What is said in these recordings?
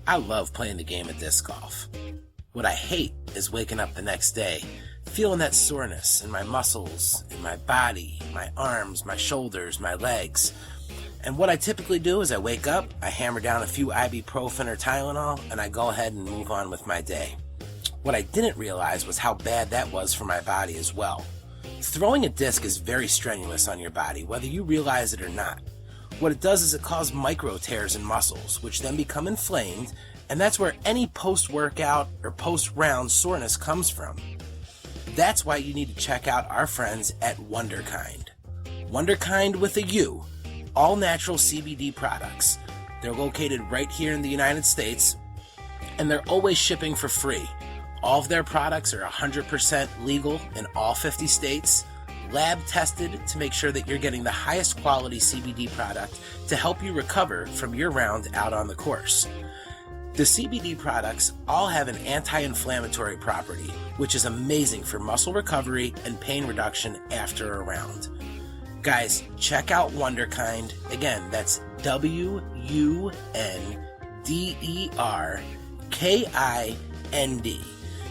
I love playing the game of disc golf. What I hate is waking up the next day, feeling that soreness in my muscles, in my body, my arms, my shoulders, my legs. And what I typically do is I wake up, I hammer down a few ibuprofen or Tylenol, and I go ahead and move on with my day. What I didn't realize was how bad that was for my body as well. Throwing a disc is very strenuous on your body, whether you realize it or not. What it does is it causes micro tears in muscles, which then become inflamed, and that's where any post-workout or post-round soreness comes from. That's why you need to check out our friends at WunderKind. WunderKind with a U, all natural CBD products. They're located right here in the United States, and they're always shipping for free. All of their products are 100% legal in all 50 states, lab tested to make sure that you're getting the highest quality CBD product to help you recover from your round out on the course. The CBD products all have an anti-inflammatory property, which is amazing for muscle recovery and pain reduction after a round. Guys, check out WunderKind. Again, that's WunderKind.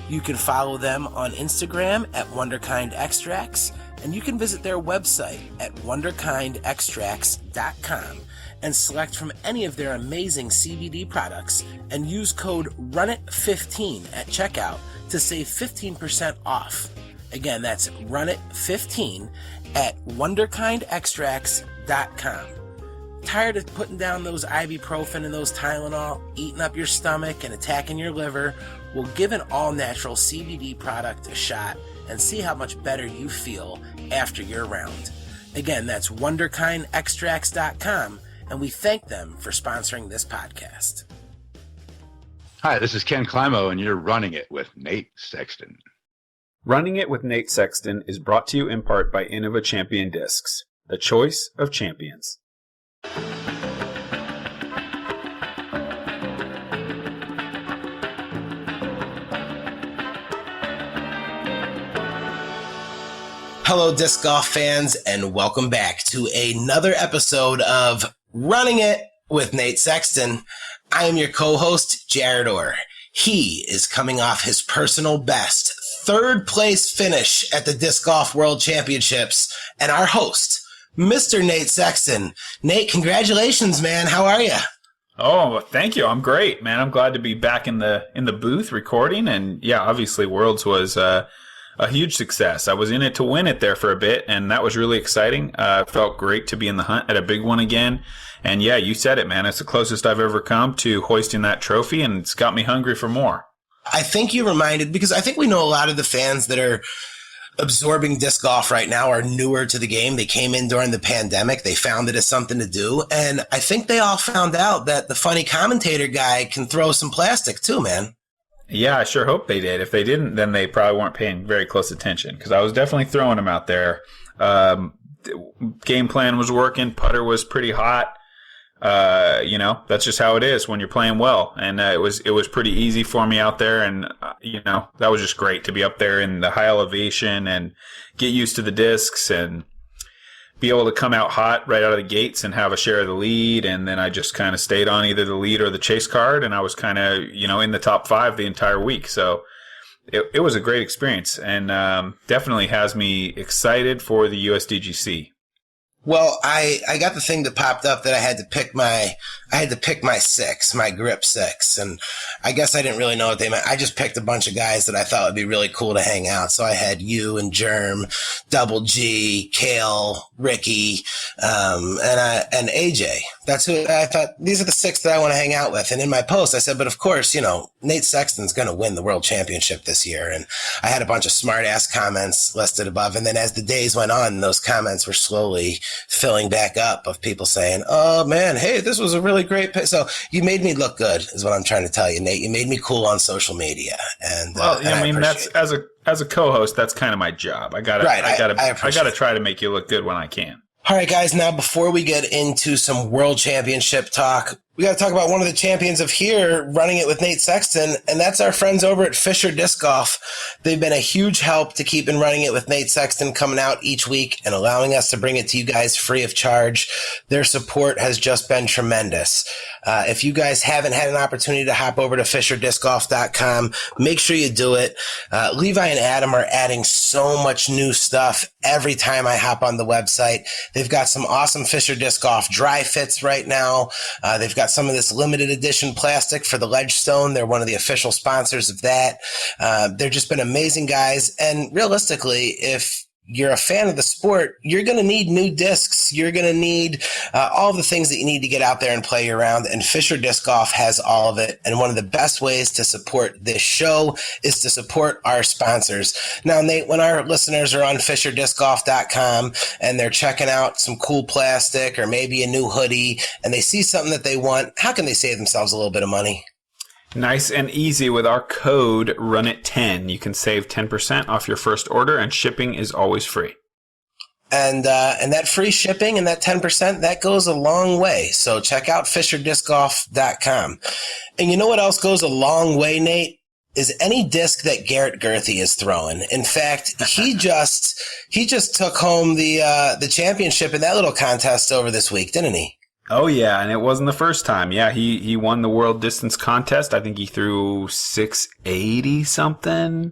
You can follow them on Instagram at WunderKind Extracts, and you can visit their website at WunderKindExtracts.com and select from any of their amazing CBD products and use code RUNIT15 at checkout to save 15% off. Again, that's RUNIT15 at WunderKindExtracts.com. Tired of putting down those ibuprofen and those Tylenol, eating up your stomach and attacking your liver? Well, give an all-natural CBD product a shot and see how much better you feel after your round. Again, that's WunderKindExtracts.com, and we thank them for sponsoring this podcast. Hi, this is Ken Climo, and you're Running It with Nate Sexton. Running It with Nate Sexton is brought to you in part by Innova Champion Discs, the choice of champions. Hello, disc golf fans, and welcome back to another episode of Running It with Nate Sexton. I am your co-host, Jarett. He is coming off his personal best, third place finish at the Disc Golf World Championships, and our host, Mr. Nate Sexton. Nate, congratulations, man. How are you? Oh, thank you. I'm great, man. I'm glad to be back in the booth recording, and yeah, obviously Worlds was a huge success. I was in it to win it there for a bit, and that was really exciting. Felt great to be in the hunt at a big one again. And yeah, you said it, man. It's the closest I've ever come to hoisting that trophy, and it's got me hungry for more. I think you reminded, because I think we know a lot of the fans that are absorbing disc golf right now are newer to the game. They came in during the pandemic. They found it as something to do. And I think they all found out that the funny commentator guy can throw some plastic too, man. Yeah, I sure hope they did. If they didn't, then they probably weren't paying very close attention, because I was definitely throwing them out there. Game plan was working. Putter was pretty hot. That's just how it is when you're playing well. And it was pretty easy for me out there. And, that was just great to be up there in the high elevation and get used to the discs and be able to come out hot right out of the gates and have a share of the lead. And then I just kind of stayed on either the lead or the chase card. And I was kind of, in the top 5 the entire week. So it was a great experience, and definitely has me excited for the USDGC. Well, I got the thing that popped up that I had to pick my grip 6, and I guess I didn't really know what they meant. I just picked a bunch of guys that I thought would be really cool to hang out. So I had you and Jerm, Double G, Kale, Ricky, and AJ. That's who I thought, these are the 6 that I want to hang out with. And in my post, I said, but of course, Nate Sexton's going to win the World Championship this year. And I had a bunch of smart ass comments listed above. And then as the days went on, those comments were slowly filling back up of people saying, oh man, hey, this was a really great pick. So you made me look good is what I'm trying to tell you, Nate. You made me cool on social media. And that's as a co-host, that's kind of my job. I gotta try to make you look good when I can. All right, guys, now before we get into some world championship talk, We got to talk about one of the champions of here running it with Nate Sexton, and that's our friends over at Fisher Disc Golf. They've been a huge help to keeping running it with Nate Sexton coming out each week and allowing us to bring it to you guys free of charge. Their support has just been tremendous. If you guys haven't had an opportunity to hop over to FisherDiscGolf.com, make sure you do it. Levi and Adam are adding so much new stuff every time I hop on the website. They've got some awesome Fisher Disc Golf dry fits right now. They've got some of this limited edition plastic for the Ledgestone. They're one of the official sponsors of that. They've just been amazing guys. And realistically, if you're a fan of the sport, you're going to need new discs. You're going to need all the things that you need to get out there and play around. And Fisher Disc Golf has all of it. And one of the best ways to support this show is to support our sponsors. Now, Nate, when our listeners are on FisherDiscGolf.com and they're checking out some cool plastic or maybe a new hoodie and they see something that they want, how can they save themselves a little bit of money? Nice and easy with our code RUNIT10. You can save 10% off your first order, and shipping is always free. And that free shipping and that 10%, that goes a long way. So check out FisherDiscGolf.com. And you know what else goes a long way, Nate? Is any disc that Jarett Girthy is throwing. In fact, he just took home the championship in that little contest over this week, didn't he? Oh, yeah, and it wasn't the first time. Yeah, he won the world distance contest. I think he threw 680 something.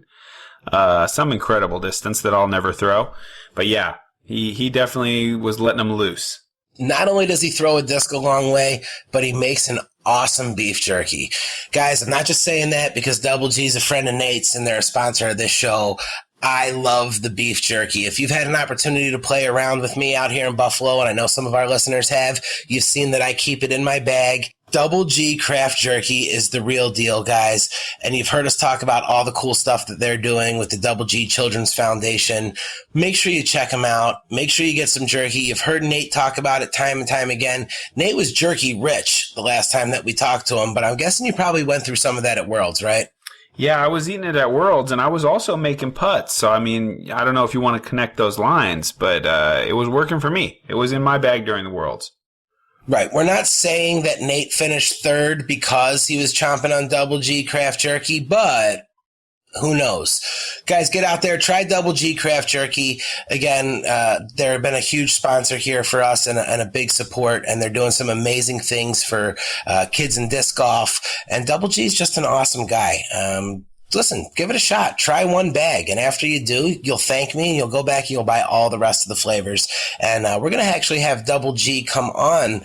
Some incredible distance that I'll never throw. But yeah, he definitely was letting them loose. Not only does he throw a disc a long way, but he makes an awesome beef jerky. Guys, I'm not just saying that because Double G's a friend of Nate's and they're a sponsor of this show. I love the beef jerky. If you've had an opportunity to play around with me out here in Buffalo, and I know some of our listeners have, you've seen that I keep it in my bag. Double G Craft Jerky is the real deal, guys. And you've heard us talk about all the cool stuff that they're doing with the Double G Children's Foundation. Make sure you check them out. Make sure you get some jerky. You've heard Nate talk about it time and time again. Nate was jerky rich the last time that we talked to him, but I'm guessing you probably went through some of that at Worlds, right? Yeah, I was eating it at Worlds, and I was also making putts. So, I mean, I don't know if you want to connect those lines, but it was working for me. It was in my bag during the Worlds. Right. We're not saying that Nate finished third because he was chomping on Double G Craft Jerky, but who knows? Guys, get out there. Try Double G Craft Jerky. Again, they've been a huge sponsor here for us and a big support, and they're doing some amazing things for kids in disc golf. And Double G is just an awesome guy. Listen, give it a shot. Try one bag, and after you do, you'll thank me, and you'll go back and you'll buy all the rest of the flavors. And we're going to actually have Double G come on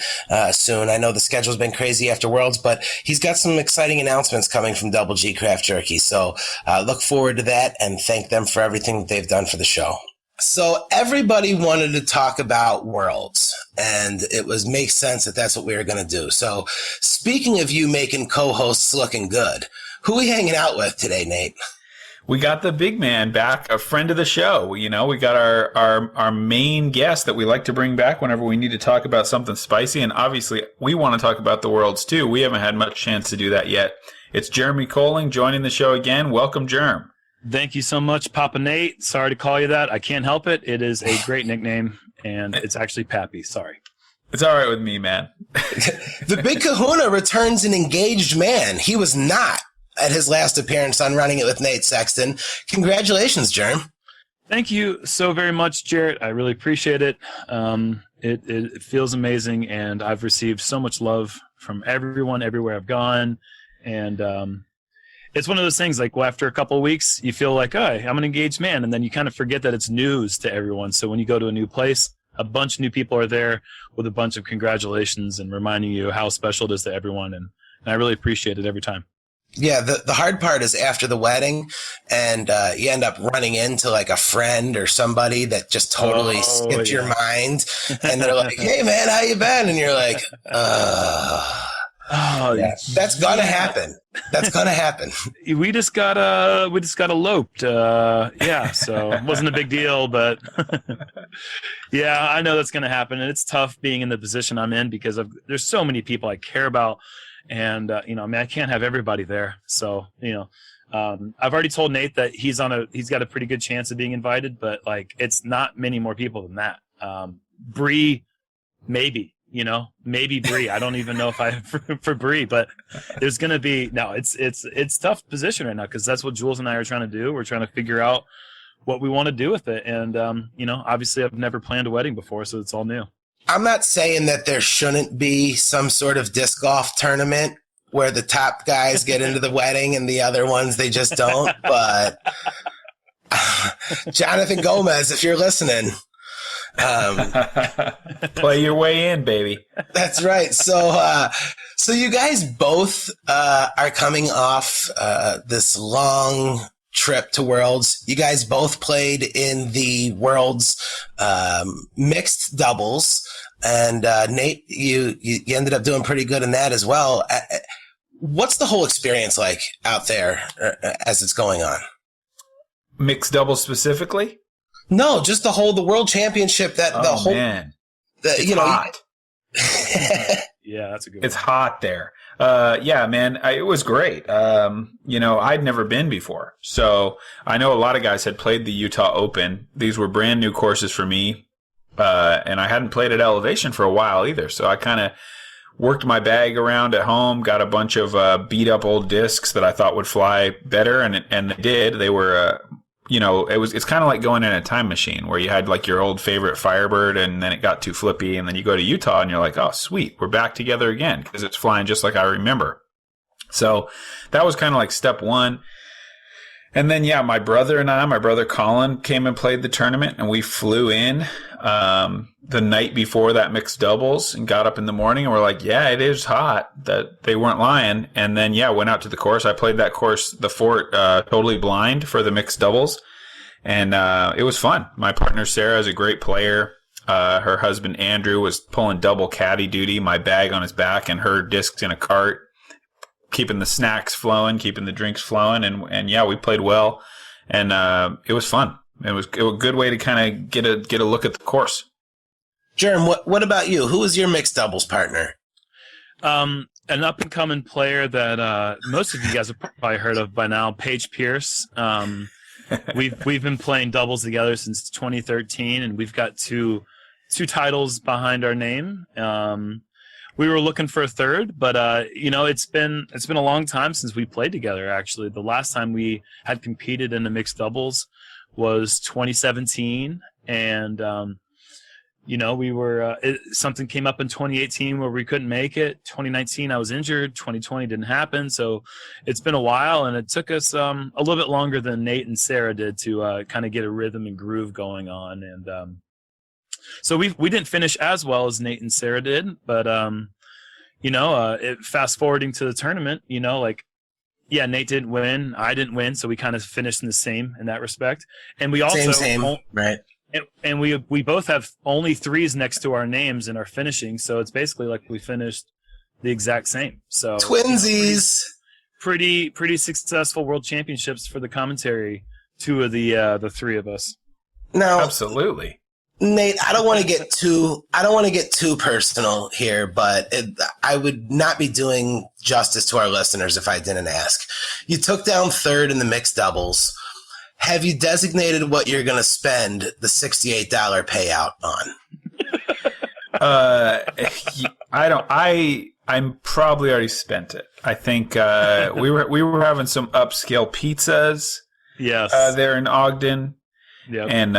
soon. I know the schedule's been crazy after Worlds, but he's got some exciting announcements coming from Double G Craft Jerky. So look forward to that, and thank them for everything that they've done for the show. So everybody wanted to talk about Worlds, and it makes sense that that's what we were going to do. So speaking of you making co-hosts looking good, who are we hanging out with today, Nate? We got the big man back, a friend of the show. You know, we got our main guest that we like to bring back whenever we need to talk about something spicy. And obviously, we want to talk about the Worlds, too. We haven't had much chance to do that yet. It's Jeremy Colling joining the show again. Welcome, Jerm. Thank you so much, Papa Nate. Sorry to call you that. I can't help it. It is a great nickname, and it's actually Pappy. Sorry. It's all right with me, man. The Big Kahuna returns an engaged man. He was not at his last appearance on Running It with Nate Sexton. Congratulations, Jerm. Thank you so very much, Jarett. I really appreciate it. It feels amazing, and I've received so much love from everyone everywhere I've gone. And it's one of those things, like, well, after a couple of weeks, you feel like, oh, I'm an engaged man, and then you kind of forget that it's news to everyone. So when you go to a new place, a bunch of new people are there with a bunch of congratulations and reminding you how special it is to everyone, and I really appreciate it every time. Yeah, the hard part is after the wedding, and you end up running into like a friend or somebody that just totally skipped your mind, and they're like, "Hey, man, how you been?" And you're like, yeah, that's gonna happen. That's gonna happen. We just got eloped. Yeah, so it wasn't a big deal, but yeah, I know that's gonna happen, and it's tough being in the position I'm in because there's so many people I care about. And, I can't have everybody there. So, I've already told Nate that he's got a pretty good chance of being invited, but like, it's not many more people than that. Bree, maybe, maybe Bree. I don't even know if I for Bree, but there's going to be it's tough position right now because that's what Jules and I are trying to do. We're trying to figure out what we want to do with it, and obviously I've never planned a wedding before, so it's all new. I'm not saying that there shouldn't be some sort of disc golf tournament where the top guys get into the wedding and the other ones they just don't, but Jonathan Gomez, if you're listening. Play your way in, baby. That's right. So you guys both are coming off this long trip to Worlds. You guys both played in the Worlds mixed doubles, and Nate, you ended up doing pretty good in that as well. What's the whole experience like out there as it's going on? Mixed doubles specifically? No, just the World Championship. Man. Hot. Yeah, that's a good one. It's hot there. Yeah, man, it was great. I'd never been before. So I know a lot of guys had played the Utah Open. These were brand new courses for me. And I hadn't played at elevation for a while either. So I kind of worked my bag around at home, got a bunch of beat up old discs that I thought would fly better. And they did. They were, it's kind of like going in a time machine where you had like your old favorite Firebird and then it got too flippy. And then you go to Utah and you're like, oh, sweet, we're back together again because it's flying just like I remember. So that was kind of like step one. And then, yeah, my brother Colin came and played the tournament and we flew in the night before that mixed doubles and got up in the morning and we're like, yeah, it is hot. That they weren't lying. And then, yeah, went out to the course. I played that course, the Fort, totally blind for the mixed doubles. And it was fun. My partner Sarah is a great player. Her husband Andrew was pulling double caddy duty, my bag on his back and her discs in a cart, keeping the snacks flowing, keeping the drinks flowing. And yeah, we played well. And it was fun. It was a good way to kind of get a look at the course. Jerm, what about you? Who was your mixed doubles partner? An up-and-coming player that most of you guys have probably heard of by now, Paige Pierce. We've been playing doubles together since 2013, and we've got two titles behind our name. We were looking for a third, but it's been a long time since we played together. Actually, the last time we had competed in the mixed doubles was 2017, and we were something came up in 2018 where we couldn't make it. 2019 I was injured. 2020 didn't happen, so it's been a while, and it took us a little bit longer than Nate and Sarah did to kind of get a rhythm and groove going on, and so we didn't finish as well as Nate and Sarah did, but fast forwarding to the tournament, Nate didn't win, I didn't win, so we kind of finished in the same in that respect. And we also right. And we both have only threes next to our names in our finishing, so it's basically like we finished the exact same. So twinsies. Pretty successful world championships for the commentary. Two of the three of us. Now, absolutely. Nate, I don't want to get too personal here, but I would not be doing justice to our listeners if I didn't ask. You took down third in the mixed doubles. Have you designated what you're going to spend the $68 payout on? I'm probably already spent it. I think we were having some upscale pizzas. Yes. There in Ogden. Yep. And,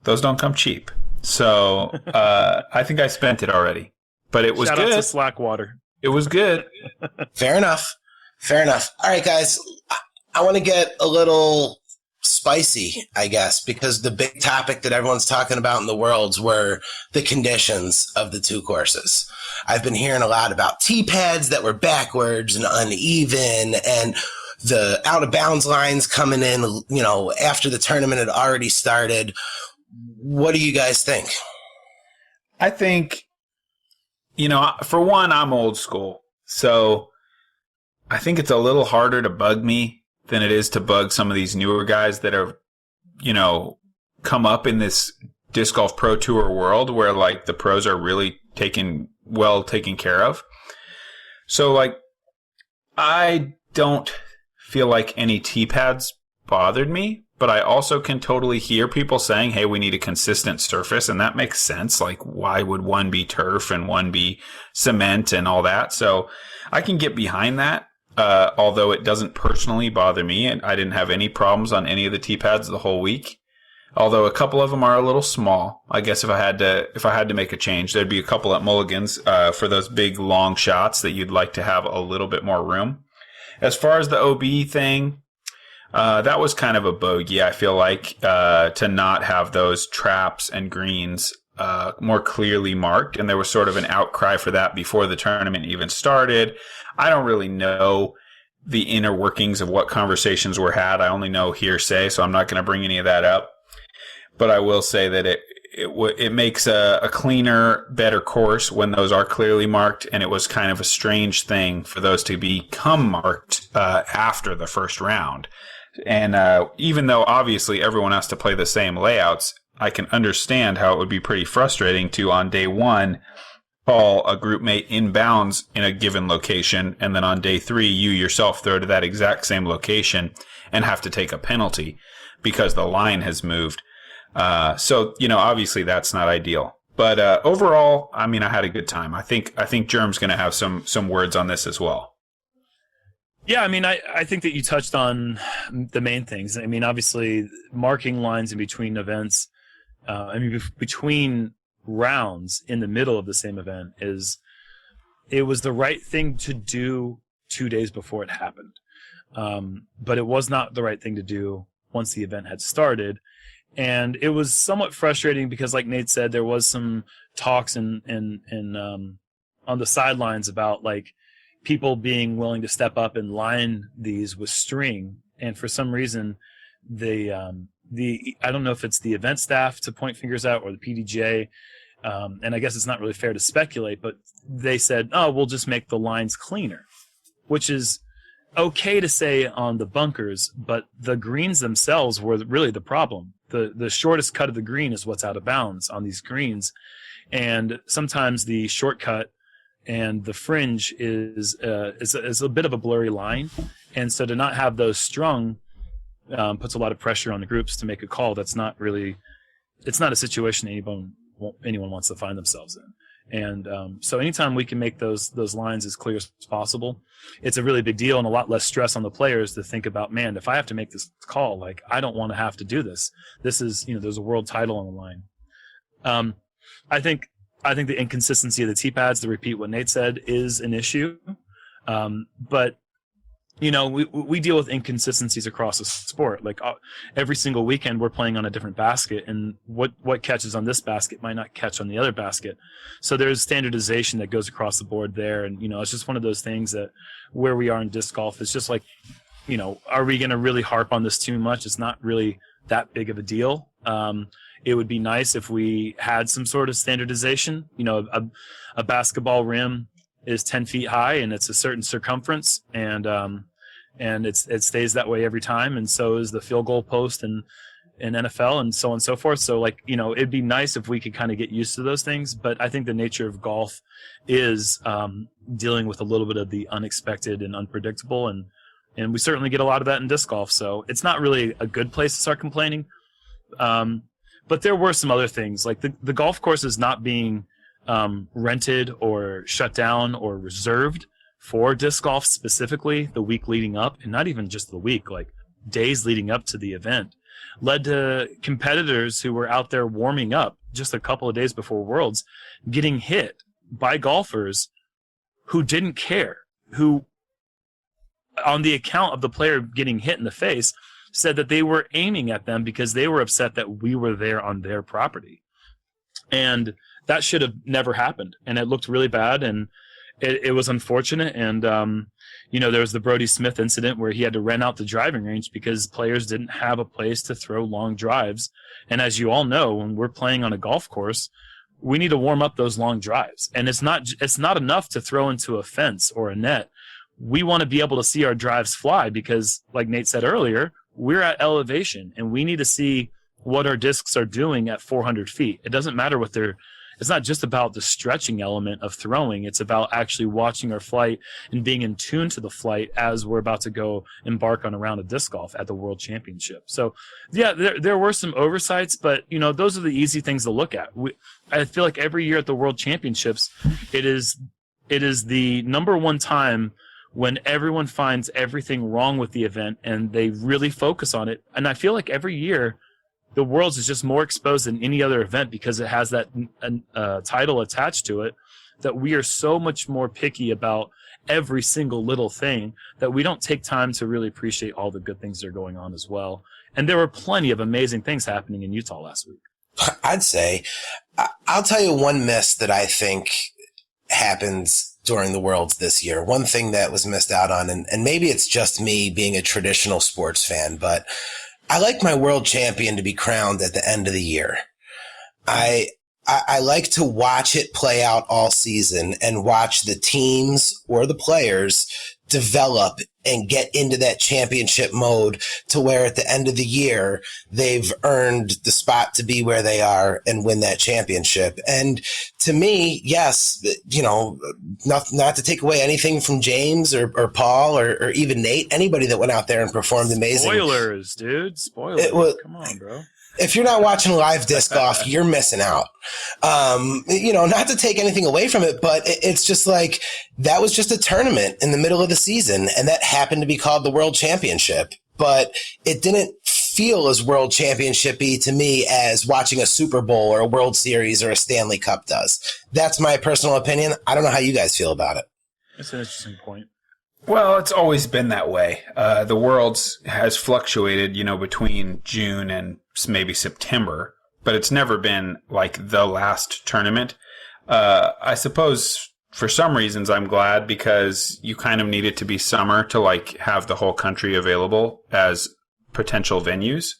those don't come cheap. So I think I spent it already. But it was Shout good. Out to Slackwater. It was good. Fair enough. All right, guys. I want to get a little spicy, I guess, because the big topic that everyone's talking about in the Worlds were the conditions of the two courses. I've been hearing a lot about tee pads that were backwards and uneven, and the out of bounds lines coming in, after the tournament had already started. What do you guys think? I think, for one, I'm old school. So I think it's a little harder to bug me than it is to bug some of these newer guys that are, come up in this disc golf pro tour world where like the pros are really taken care of. So like, I don't feel like any tee pads bothered me, but I also can totally hear people saying, hey, we need a consistent surface, and that makes sense. Like, why would one be turf and one be cement and all that? So I can get behind that, although it doesn't personally bother me, and I didn't have any problems on any of the tee pads the whole week. Although a couple of them are a little small. I guess if I had to make a change, there'd be a couple at Mulligan's for those big long shots that you'd like to have a little bit more room. As far as the OB thing, that was kind of a bogey, I feel like, to not have those traps and greens more clearly marked. And there was sort of an outcry for that before the tournament even started. I don't really know the inner workings of what conversations were had. I only know hearsay, so I'm not going to bring any of that up. But I will say that it makes a cleaner, better course when those are clearly marked, and it was kind of a strange thing for those to become marked after the first round. And even though obviously everyone has to play the same layouts, I can understand how it would be pretty frustrating to, on day one, call a group mate inbounds in a given location, and then on day 3, you yourself throw to that exact same location and have to take a penalty because the line has moved. So, obviously that's not ideal. But overall, I mean, I had a good time. I think Jerm's going to have some words on this as well. Yeah, I mean, I think that you touched on the main things. I mean, obviously, marking lines in between events, between rounds in the middle of the same event it was the right thing to do 2 days before it happened. But it was not the right thing to do once the event had started. And it was somewhat frustrating because, like Nate said, there was some talks and on the sidelines about like people being willing to step up and line these with string. And for some reason, I don't know if it's the event staff to point fingers out or the PDGA, and I guess it's not really fair to speculate, but they said, oh, we'll just make the lines cleaner, which is okay to say on the bunkers, but the greens themselves were really the problem. The shortest cut of the green is what's out of bounds on these greens, and sometimes the shortcut and the fringe is a bit of a blurry line, and so to not have those strung puts a lot of pressure on the groups to make a call. It's not a situation anyone wants to find themselves in. And so anytime we can make those lines as clear as possible, it's a really big deal and a lot less stress on the players to think about, man, if I have to make this call, like, I don't want to have to do this. This is, there's a world title on the line. I think the inconsistency of the T-pads, to repeat what Nate said, is an issue. But we deal with inconsistencies across the sport. Like every single weekend we're playing on a different basket, and what catches on this basket might not catch on the other basket. So there's standardization that goes across the board there. And, it's just one of those things that where we are in disc golf, it's just like, are we going to really harp on this too much? It's not really that big of a deal. It would be nice if we had some sort of standardization. A basketball rim is 10 feet high and it's a certain circumference, and it stays that way every time, and so is the field goal post in NFL, and so on and so forth. So it'd be nice if we could kind of get used to those things, but I think the nature of golf is dealing with a little bit of the unexpected and unpredictable, and we certainly get a lot of that in disc golf, so it's not really a good place to start complaining. But there were some other things, like the golf course is not being rented or shut down or reserved for disc golf specifically the week leading up, and not even just the week, like days leading up to the event, led to competitors who were out there warming up just a couple of days before Worlds getting hit by golfers who didn't care, who on the account of the player getting hit in the face said that they were aiming at them because they were upset that we were there on their property. And that should have never happened, and it looked really bad, and it was unfortunate. And there was the Brody Smith incident where he had to rent out the driving range because players didn't have a place to throw long drives. And as you all know, when we're playing on a golf course, we need to warm up those long drives, and it's not enough to throw into a fence or a net. We want to be able to see our drives fly because, like Nate said earlier, we're at elevation, and we need to see what our discs are doing at 400 feet. It doesn't matter what they're it's not just about the stretching element of throwing. It's about actually watching our flight and being in tune to the flight as we're about to go embark on a round of disc golf at the World Championship. So, yeah, there were some oversights, but, you know, those are the easy things to look at. I feel like every year at the World Championships, it is the number one time when everyone finds everything wrong with the event and they really focus on it. And I feel like every year the Worlds is just more exposed than any other event because it has that title attached to it, that we are so much more picky about every single little thing that we don't take time to really appreciate all the good things that are going on as well. And there were plenty of amazing things happening in Utah last week. I'd say, I'll tell you one miss that I think happens during the Worlds this year. One thing that was missed out on, and maybe it's just me being a traditional sports fan, but I like my world champion to be crowned at the end of the year. I like to watch it play out all season and watch the teams or the players develop and get into that championship mode to where at the end of the year, they've earned the spot to be where they are and win that championship. And to me, yes, you know, not to take away anything from James or Paul or even Nate, anybody that went out there and performed amazing. Spoilers, dude. Spoilers. Come on, bro. If you're not watching live disc golf, you're missing out. You know, not to take anything away from it, but it's just like that was just a tournament in the middle of the season, and that happened to be called the World Championship. But it didn't feel as World Championship-y to me as watching a Super Bowl or a World Series or a Stanley Cup does. That's my personal opinion. I don't know how you guys feel about it. That's an interesting point. Well, it's always been that way. The Worlds has fluctuated, you know, between June and maybe September, but it's never been like the last tournament. I suppose for some reasons I'm glad because you kind of need it to be summer to like have the whole country available as potential venues.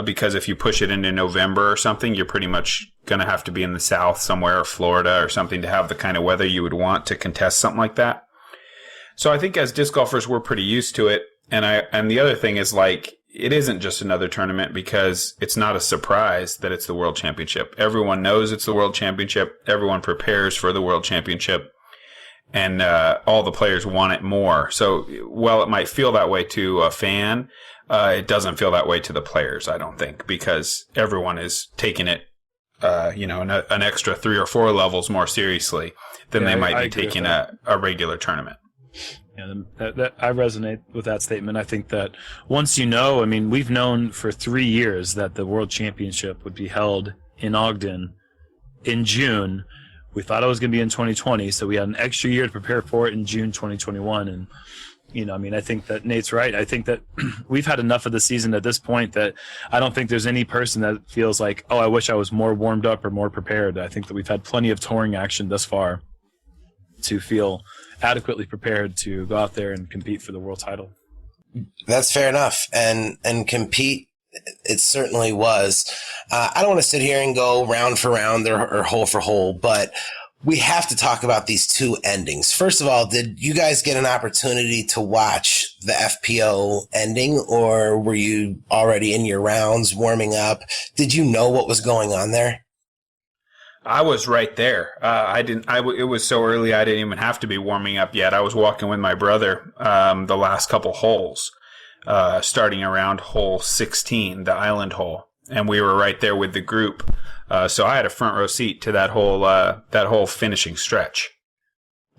Because if you push it into November or something, you're pretty much going to have to be in the South somewhere, or Florida or something, to have the kind of weather you would want to contest something like that. So I think as disc golfers, we're pretty used to it. And the other thing is, like, it isn't just another tournament because it's not a surprise that it's the World Championship. Everyone knows it's the World Championship. Everyone prepares for the World Championship. And all the players want it more. So while it might feel that way to a fan, it doesn't feel that way to the players, I don't think, because everyone is taking it, you know, an extra 3 or 4 levels more seriously than they might be taking a regular tournament. Yeah, I resonate with that statement. I think that once you know, I mean, we've known for 3 years that the World Championship would be held in Ogden in June. We thought it was going to be in 2020, so we had an extra year to prepare for it in June 2021. And, you know, I mean, I think that Nate's right. I think that we've had enough of the season at this point that I don't think there's any person that feels like, oh, I wish I was more warmed up or more prepared. I think that we've had plenty of touring action thus far to feel adequately prepared to go out there and compete for the world title. That's fair enough. And compete, it certainly was. I don't want to sit here and go round for round or hole for hole, but we have to talk about these 2 endings. First of all, did you guys get an opportunity to watch the FPO ending, or were you already in your rounds warming up? Did you know what was going on there? I was right there. It was so early I didn't even have to be warming up yet. I was walking with my brother the last couple holes, starting around hole 16, the island hole, and we were right there with the group. So I had a front row seat to that whole finishing stretch.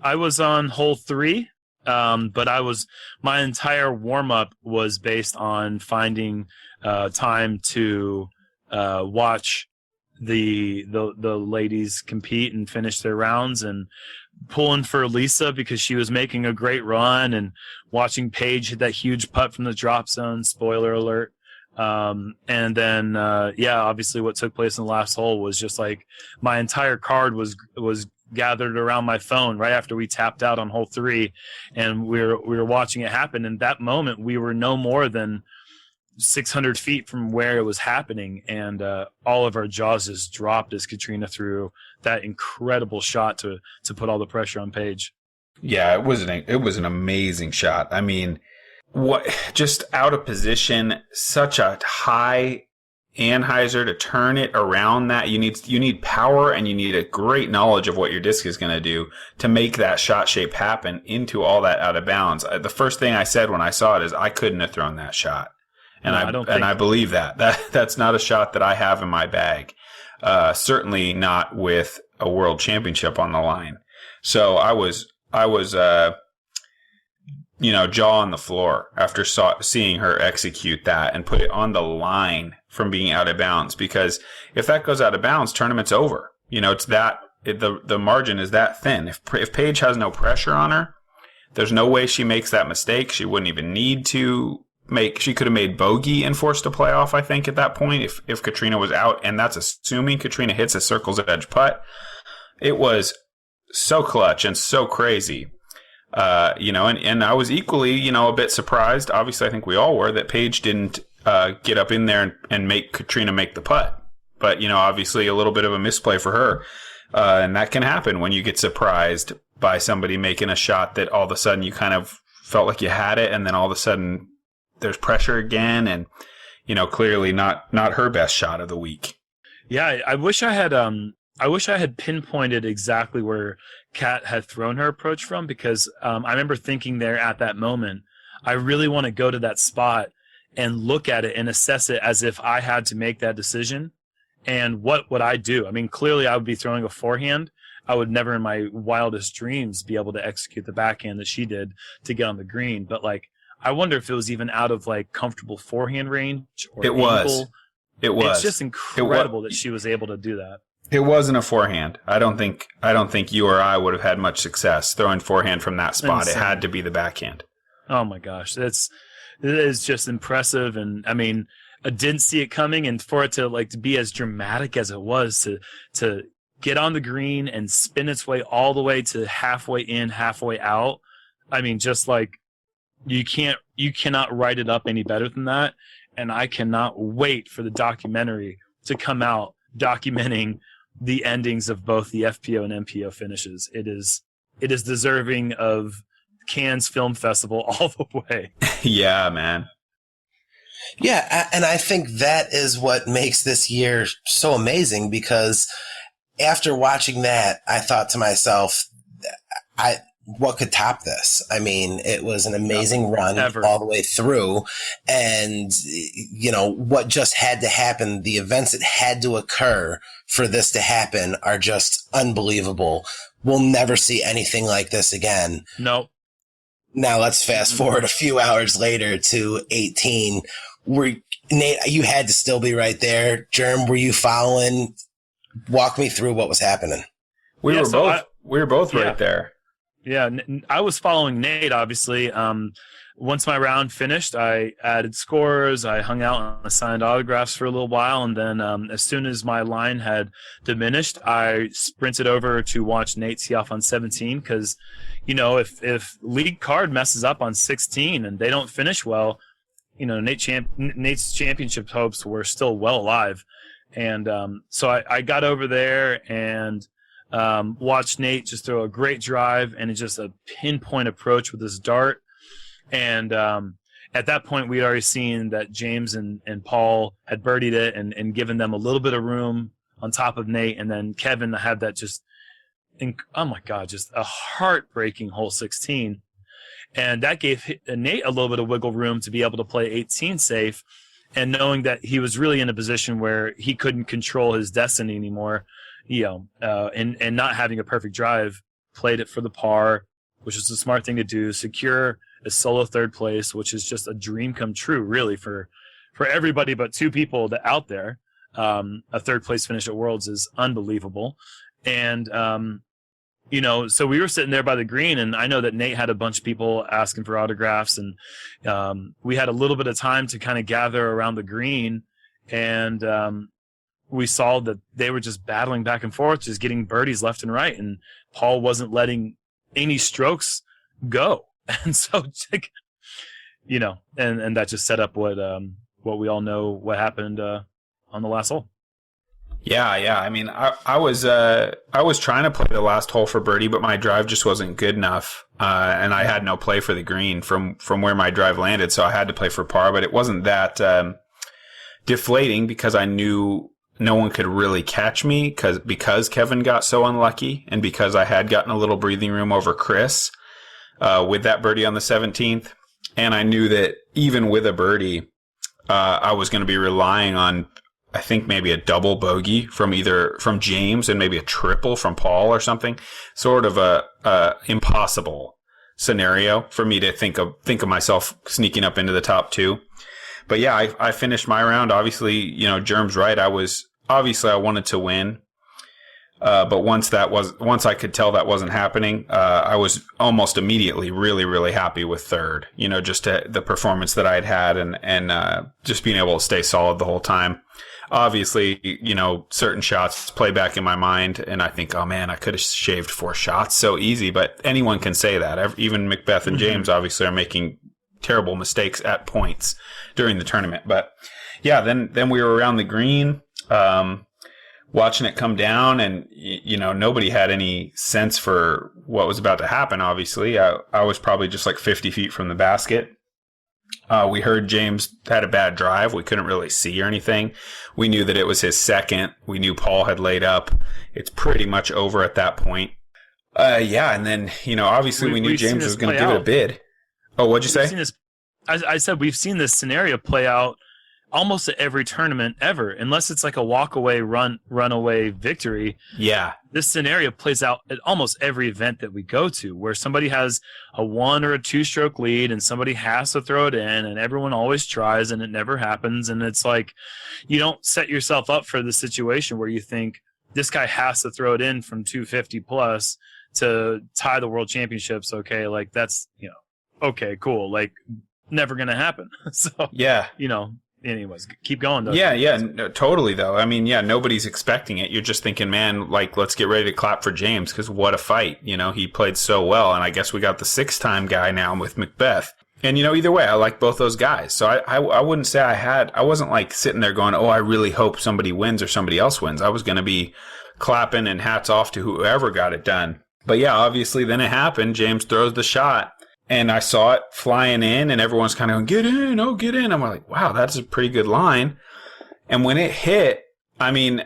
I was on hole 3, but my entire warm up was based on finding time to watch the ladies compete and finish their rounds, and pulling for Lisa because she was making a great run, and watching Paige hit that huge putt from the drop zone, spoiler alert. And then obviously what took place in the last hole was just like my entire card was gathered around my phone right after we tapped out on hole 3, and we were watching it happen. And that moment we were no more than 600 feet from where it was happening, and all of our jaws just dropped as Katrina threw that incredible shot to put all the pressure on Paige. Yeah, it was an amazing shot. I mean, just out of position, such a high anhyzer to turn it around that. You need power, and you need a great knowledge of what your disc is going to do to make that shot shape happen into all that out of bounds. The first thing I said when I saw it is I couldn't have thrown that shot. And I believe that's not a shot that I have in my bag. Certainly not with a world championship on the line. So I was jaw on the floor after seeing her execute that and put it on the line from being out of bounds. Because if that goes out of bounds, tournament's over. It's the margin is that thin. If Paige has no pressure on her, there's no way she makes that mistake. She wouldn't even need to she could have made bogey and forced a playoff, I think, at that point if Katrina was out. And that's assuming Katrina hits a circle's edge putt. It was so clutch and so crazy. And I was equally, a bit surprised. Obviously, I think we all were that Paige didn't get up in there and make Katrina make the putt. But, obviously a little bit of a misplay for her. And that can happen when you get surprised by somebody making a shot that all of a sudden you kind of felt like you had it. And then all of a sudden there's pressure again. And, clearly not her best shot of the week. Yeah, I wish I had pinpointed exactly where Kat had thrown her approach from, because I remember thinking there at that moment, I really want to go to that spot and look at it and assess it as if I had to make that decision. And what would I do? I mean, clearly I would be throwing a forehand. I would never in my wildest dreams be able to execute the backhand that she did to get on the green. But I wonder if it was even out of comfortable forehand range or It was. angle. It was. It's just incredible that she was able to do that. It wasn't a forehand. I don't think you or I would have had much success throwing forehand from that spot. Insane. It had to be the backhand. Oh my gosh, it is just impressive. And I mean, I didn't see it coming, and for it to be as dramatic as it was to get on the green and spin its way all the way to halfway in, halfway out. I mean, just you cannot write it up any better than that. And I cannot wait for the documentary to come out documenting the endings of both the FPO and MPO finishes. It is deserving of Cannes Film Festival all the way. Yeah, man. Yeah, and I think that is what makes this year so amazing, because after watching that, I thought to myself, what could top this? I mean, it was an amazing run all the way through. And, what just had to happen, the events that had to occur for this to happen are just unbelievable. We'll never see anything like this again. Nope. Now let's fast forward a few hours later to 18. Nate, you had to still be right there. Jerm, were you following? Walk me through what was happening. We were both right there. Yeah, I was following Nate, obviously. Once my round finished, I added scores. I hung out and signed autographs for a little while. And then as soon as my line had diminished, I sprinted over to watch Nate tee off on 17. Because, if League Card messes up on 16 and they don't finish well, Nate's championship hopes were still well alive. And so I got over there and watched Nate just throw a great drive and just a pinpoint approach with his dart. And at that point, we had already seen that James and Paul had birdied it and given them a little bit of room on top of Nate. And then Kevin had that just a heartbreaking hole 16. And that gave Nate a little bit of wiggle room to be able to play 18 safe, and knowing that he was really in a position where he couldn't control his destiny anymore, and not having a perfect drive, played it for the par, which is a smart thing to do, secure a solo third place, which is just a dream come true, really, for everybody but two people out there. A third place finish at Worlds is unbelievable. And, so we were sitting there by the green, and I know that Nate had a bunch of people asking for autographs, and we had a little bit of time to kind of gather around the green, and we saw that they were just battling back and forth, just getting birdies left and right, and Paul wasn't letting any strokes go. And so, and that just set up what we all know what happened on the last hole. Yeah. I mean, I was trying to play the last hole for birdie, but my drive just wasn't good enough, and I had no play for the green from where my drive landed, so I had to play for par. But it wasn't that deflating because I knew no one could really catch me because Kevin got so unlucky and because I had gotten a little breathing room over Chris with that birdie on the 17th. And I knew that even with a birdie, I was going to be relying on, I think, maybe a double bogey from James and maybe a triple from Paul or something. Sort of a impossible scenario for me to think of myself sneaking up into the top 2. But yeah, I finished my round. Obviously, Jerm's right. I wanted to win. But once I could tell that wasn't happening, I was almost immediately really, really happy with third, just the performance that I had and just being able to stay solid the whole time. Obviously, certain shots play back in my mind and I think, oh man, I could have shaved 4 shots so easy, but anyone can say that. Even MacBeth and James obviously are making terrible mistakes at points during the tournament. But yeah, then we were around the green, watching it come down, and nobody had any sense for what was about to happen. Obviously, I was probably just like 50 feet from the basket. We heard James had a bad drive. We couldn't really see or anything. We knew that it was his second. We knew Paul had laid up. It's pretty much over at that point. Yeah, and then obviously we knew James was going to give it a bid. Oh, what'd you say? I said we've seen this scenario play out almost at every tournament ever, unless it's like a walk-away, runaway victory. Yeah. This scenario plays out at almost every event that we go to, where somebody has a 1 or a 2-stroke lead and somebody has to throw it in, and everyone always tries and it never happens. And it's like, you don't set yourself up for the situation where you think this guy has to throw it in from 250 plus to tie the world championships. Okay. Like that's, okay, cool. Like never going to happen. So, yeah, anyways, keep going though. Yeah, no, totally though. I mean, yeah, nobody's expecting it. You're just thinking, man, like, let's get ready to clap for James because what a fight. He played so well, and I guess we got the 6-time guy now with MacBeth. And either way, I like both those guys. So I wouldn't say I wasn't like sitting there going, oh, I really hope somebody wins or somebody else wins. I was going to be clapping and hats off to whoever got it done. But yeah, obviously then it happened. James throws the shot. And I saw it flying in, and everyone's kind of going, get in, oh, get in. I'm like, wow, that's a pretty good line. And when it hit, I mean,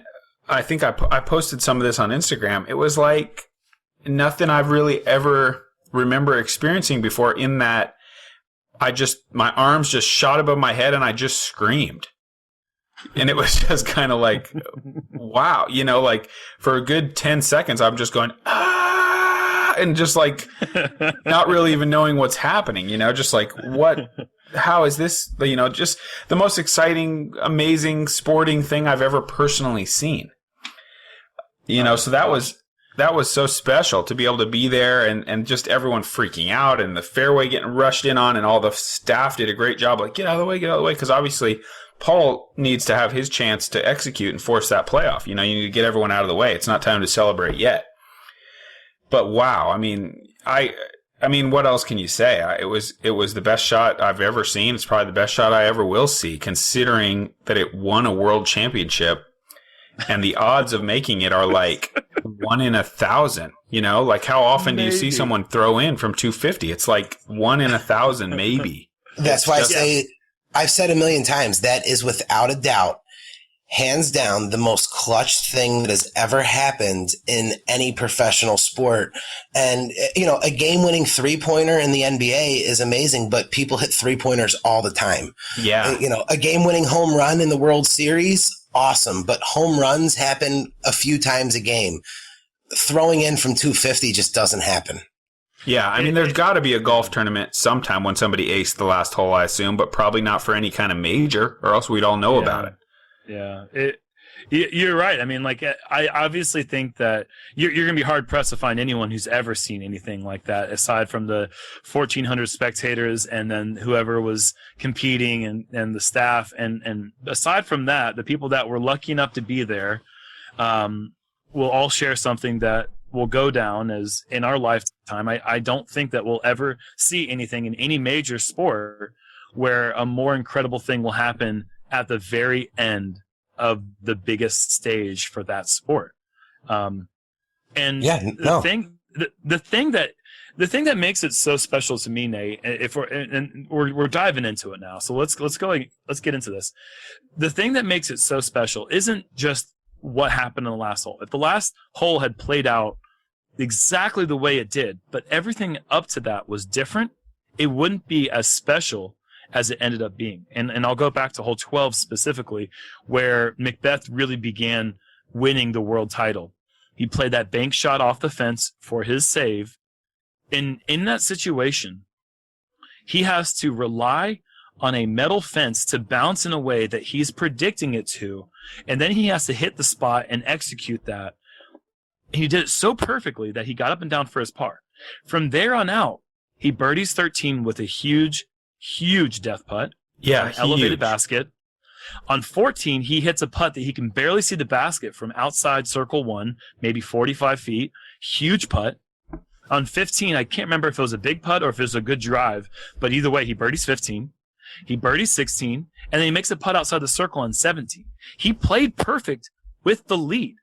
I think I posted some of this on Instagram. It was like nothing I've really ever remember experiencing before, in that my arms just shot above my head and I just screamed. And it was just kind of like, wow, like for a good 10 seconds, I'm just going, and just like not really even knowing what's happening, just like, how is this, just the most exciting, amazing sporting thing I've ever personally seen, so that was so special to be able to be there and just everyone freaking out and the fairway getting rushed in on, and all the staff did a great job, like, get out of the way. Because obviously Paul needs to have his chance to execute and force that playoff. You need to get everyone out of the way. It's not time to celebrate yet. But wow, I mean, what else can you say? It was the best shot I've ever seen. It's probably the best shot I ever will see, considering that it won a world championship, and the odds of making it are like 1 in 1,000. Like how often do you see someone throw in from 250? It's like 1 in 1,000, maybe. That's why I've said a million times, that is without a doubt, hands down, the most clutch thing that has ever happened in any professional sport. And, a game-winning three-pointer in the NBA is amazing, but people hit three-pointers all the time. Yeah. A game-winning home run in the World Series, awesome, but home runs happen a few times a game. Throwing in from 250 just doesn't happen. Yeah, I mean, there's got to be a golf tournament sometime when somebody aced the last hole, I assume, but probably not for any kind of major, or else we'd all know about it. Yeah, you're right. I mean, like, I obviously think that you're going to be hard pressed to find anyone who's ever seen anything like that, aside from the 1,400 spectators and then whoever was competing and the staff. And aside from that, the people that were lucky enough to be there will all share something that will go down as in our lifetime. I don't think that we'll ever see anything in any major sport where a more incredible thing will happen at the very end of the biggest stage for that sport. The the thing that makes it so special to me, Nate, if we're diving into it now, so let's get into this. The thing that makes it so special isn't just what happened in the last hole. If the last hole had played out exactly the way it did, but everything up to that was different, it wouldn't be as special as it ended up being. And I'll go back to hole 12 specifically, where MacBeth really began winning the world title. He played that bank shot off the fence for his save. In that situation, he has to rely on a metal fence to bounce in a way that he's predicting it to, and then he has to hit the spot and execute that. He did it so perfectly that he got up and down for his par. From there on out, he birdies 13 with a huge death putt. Yeah, an elevated basket. On 14, he hits a putt that he can barely see the basket from outside circle 1, maybe 45 feet. Huge putt. On 15, I can't remember if it was a big putt or if it was a good drive, but either way, he birdies 15. He birdies 16, and then he makes a putt outside the circle on 17. He played perfect with the lead.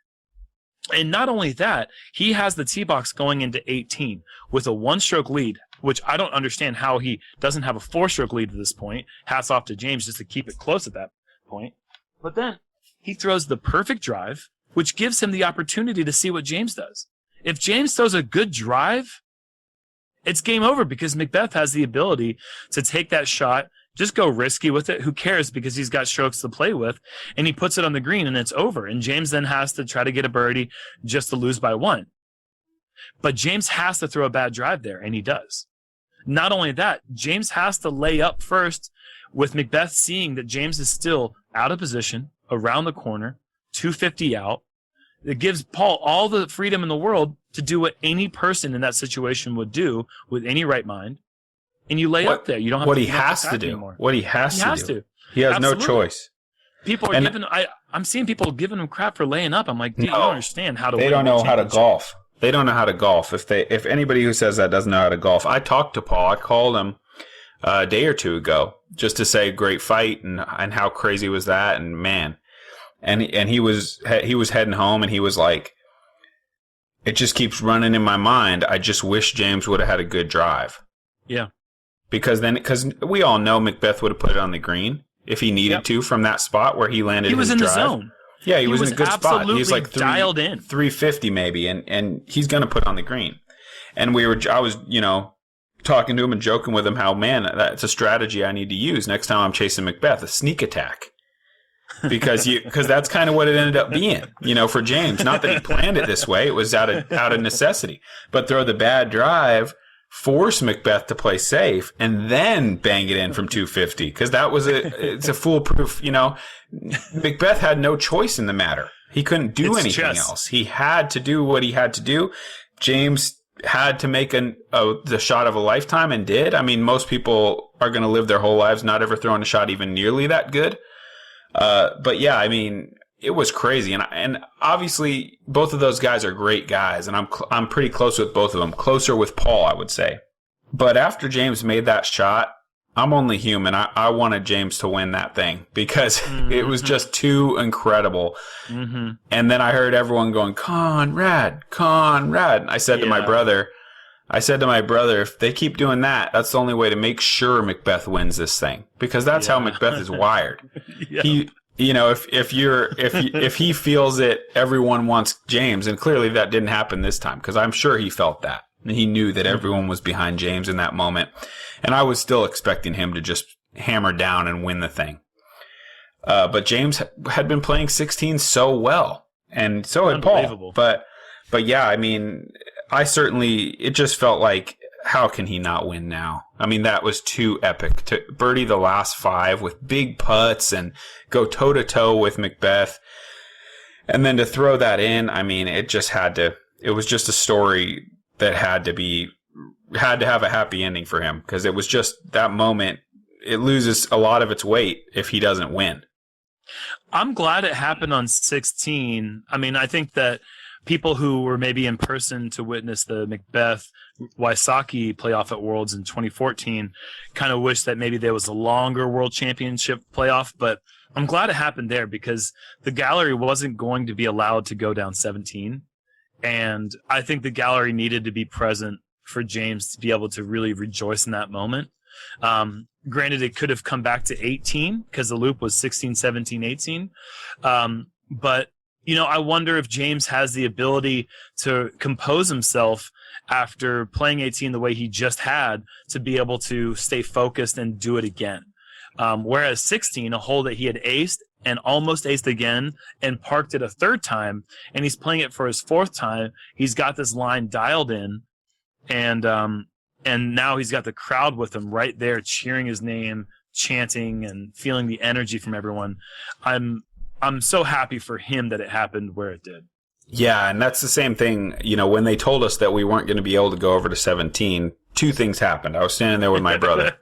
And not only that, he has the tee box going into 18 with a one-stroke lead, which I don't understand how he doesn't have a four-stroke lead at this point. Hats off to James just to keep it close at that point. But then he throws the perfect drive, which gives him the opportunity to see what James does. If James throws a good drive, it's game over because MacBeth has the ability to take that shot, just go risky with it. Who cares, because he's got strokes to play with, and he puts it on the green and it's over. And James then has to try to get a birdie just to lose by one. But James has to throw a bad drive there, and he does. Not only that, James has to lay up first with MacBeth seeing that James is still out of position, around the corner, 250 out. It gives Paul all the freedom in the world to do what any person in that situation would do with any right mind. And you lay up there. You don't have what to he has to do. Anymore. What he has to do. He has Absolutely. no choice. People are giving. I'm seeing people giving him crap for laying up. I'm like, dude, you don't understand how to. They don't know how to golf. They don't know how to golf. If anybody who says that doesn't know how to golf, I talked to Paul. I called him a day or two ago just to say great fight and how crazy was that, and man, and he was heading home, and he was like, it just keeps running in my mind. I just wish James would have had a good drive. Yeah. Because we all know MacBeth would have put it on the green if he needed to from that spot where he landed. He was in drive. the zone. Yeah, he was in a good spot. He's like dialed in 350 maybe, and he's going to put on the green. And I was talking to him and joking with him how, man, that's a strategy I need to use next time I'm chasing MacBeth, a sneak attack. Because that's kind of what it ended up being, for James. Not that he planned it this way; it was out of necessity. But throw the bad drive, force MacBeth to play safe, and then bang it in from 250, because it's a foolproof. MacBeth had no choice in the matter. He couldn't do anything else. He had to do what he had to do. James had to make the shot of a lifetime, and did. I mean, most people are going to live their whole lives not ever throwing a shot even nearly that good. But yeah, I mean, it was crazy, and obviously both of those guys are great guys, and I'm pretty close with both of them. Closer with Paul, I would say. But after James made that shot, I'm only human. I wanted James to win that thing because it was just too incredible. Mm-hmm. And then I heard everyone going, Conrad. I said to my brother, if they keep doing that, that's the only way to make sure MacBeth wins this thing, because that's how MacBeth is wired. Yeah. If he feels it, everyone wants James, and clearly that didn't happen this time, because I'm sure he felt that. And he knew that everyone was behind James in that moment. And I was still expecting him to just hammer down and win the thing. But James had been playing 16 so well, and so had Paul. But yeah, I mean, it just felt like, how can he not win now? I mean, that was too epic. To birdie the last 5 with big putts and go toe-to-toe with MacBeth. And then to throw that in, I mean, it was just a story that had to have a happy ending for him, because it was just that moment. It loses a lot of its weight if he doesn't win. I'm glad it happened on 16. I mean, I think that people who were maybe in person to witness the MacBeth Wysocki playoff at Worlds in 2014 kind of wish that maybe there was a longer World Championship playoff, but I'm glad it happened there, because the gallery wasn't going to be allowed to go down 17. And I think the gallery needed to be present for James to be able to really rejoice in that moment. Granted, it could have come back to 18 because the loop was 16, 17, 18. But, I wonder if James has the ability to compose himself after playing 18 the way he just had to be able to stay focused and do it again. Whereas 16, a hole that he had aced and almost aced again and parked it a third time, and he's playing it for his fourth time. He's got this line dialed in, and now he's got the crowd with him right there cheering his name, chanting, and feeling the energy from everyone. I'm so happy for him that it happened where it did. Yeah, and that's the same thing. When they told us that we weren't going to be able to go over to 17, two things happened. I was standing there with my brother.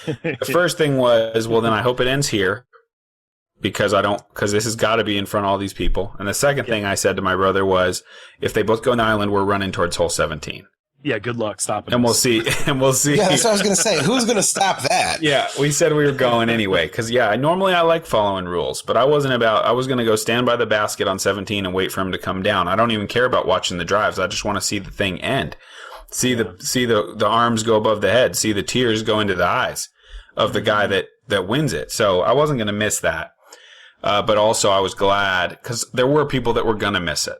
The first thing was, well, then I hope it ends here because this has got to be in front of all these people. And the second thing I said to my brother was, if they both go on the island, we're running towards hole 17. Yeah, good luck stopping. And we'll see. Yeah, that's what I was going to say. Who's going to stop that? Yeah, we said we were going anyway. Because, normally I like following rules. But I was going to go stand by the basket on 17 and wait for him to come down. I don't even care about watching the drives. I just want to see the thing end. See the arms go above the head. See the tears go into the eyes of the guy that wins it. So I wasn't going to miss that. But also I was glad because there were people that were going to miss it.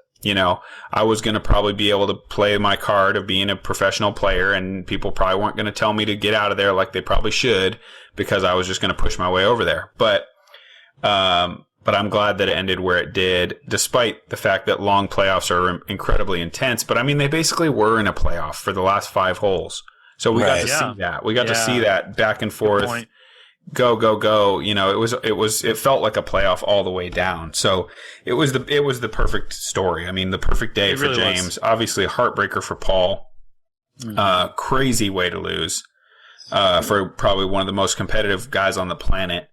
I was going to probably be able to play my card of being a professional player, and people probably weren't going to tell me to get out of there like they probably should because I was just going to push my way over there. But I'm glad that it ended where it did, despite the fact that long playoffs are incredibly intense. But, they basically were in a playoff for the last 5 holes. So we got to see that. We got to see that back and forth. Go. It felt like a playoff all the way down. So it was the perfect story. The perfect day for James. Was. Obviously a heartbreaker for Paul. Crazy way to lose. For probably one of the most competitive guys on the planet.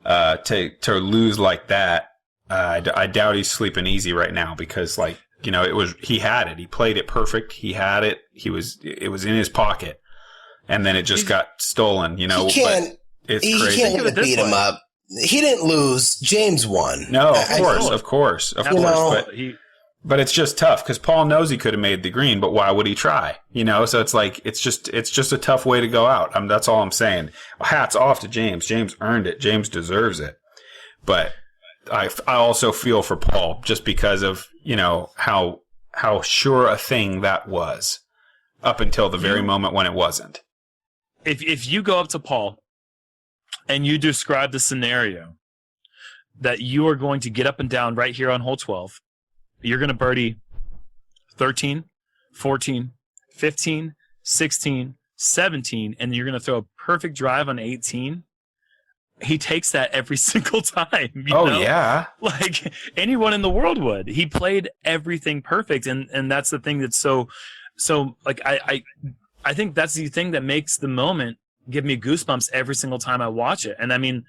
To lose like that. I doubt he's sleeping easy right now because he had it. He played it perfect. He had it. It was in his pocket. And then it just got stolen, He can't. It's he crazy. can't let it beat him up. He didn't lose. James won. No, of course. But it's just tough because Paul knows he could have made the green, but why would he try? So it's it's just a tough way to go out. That's all I'm saying. Hats off to James. James earned it. James deserves it. But I also feel for Paul just because of how sure a thing that was up until the very moment when it wasn't. If you go up to Paul and you describe the scenario that you are going to get up and down right here on hole 12, you're going to birdie 13, 14, 15, 16, 17, and you're going to throw a perfect drive on 18. He takes that every single time. You know? Yeah. Like anyone in the world would. He played everything perfect, and that's the thing that's so I think that's the thing that makes the moment give me goosebumps every single time I watch it. And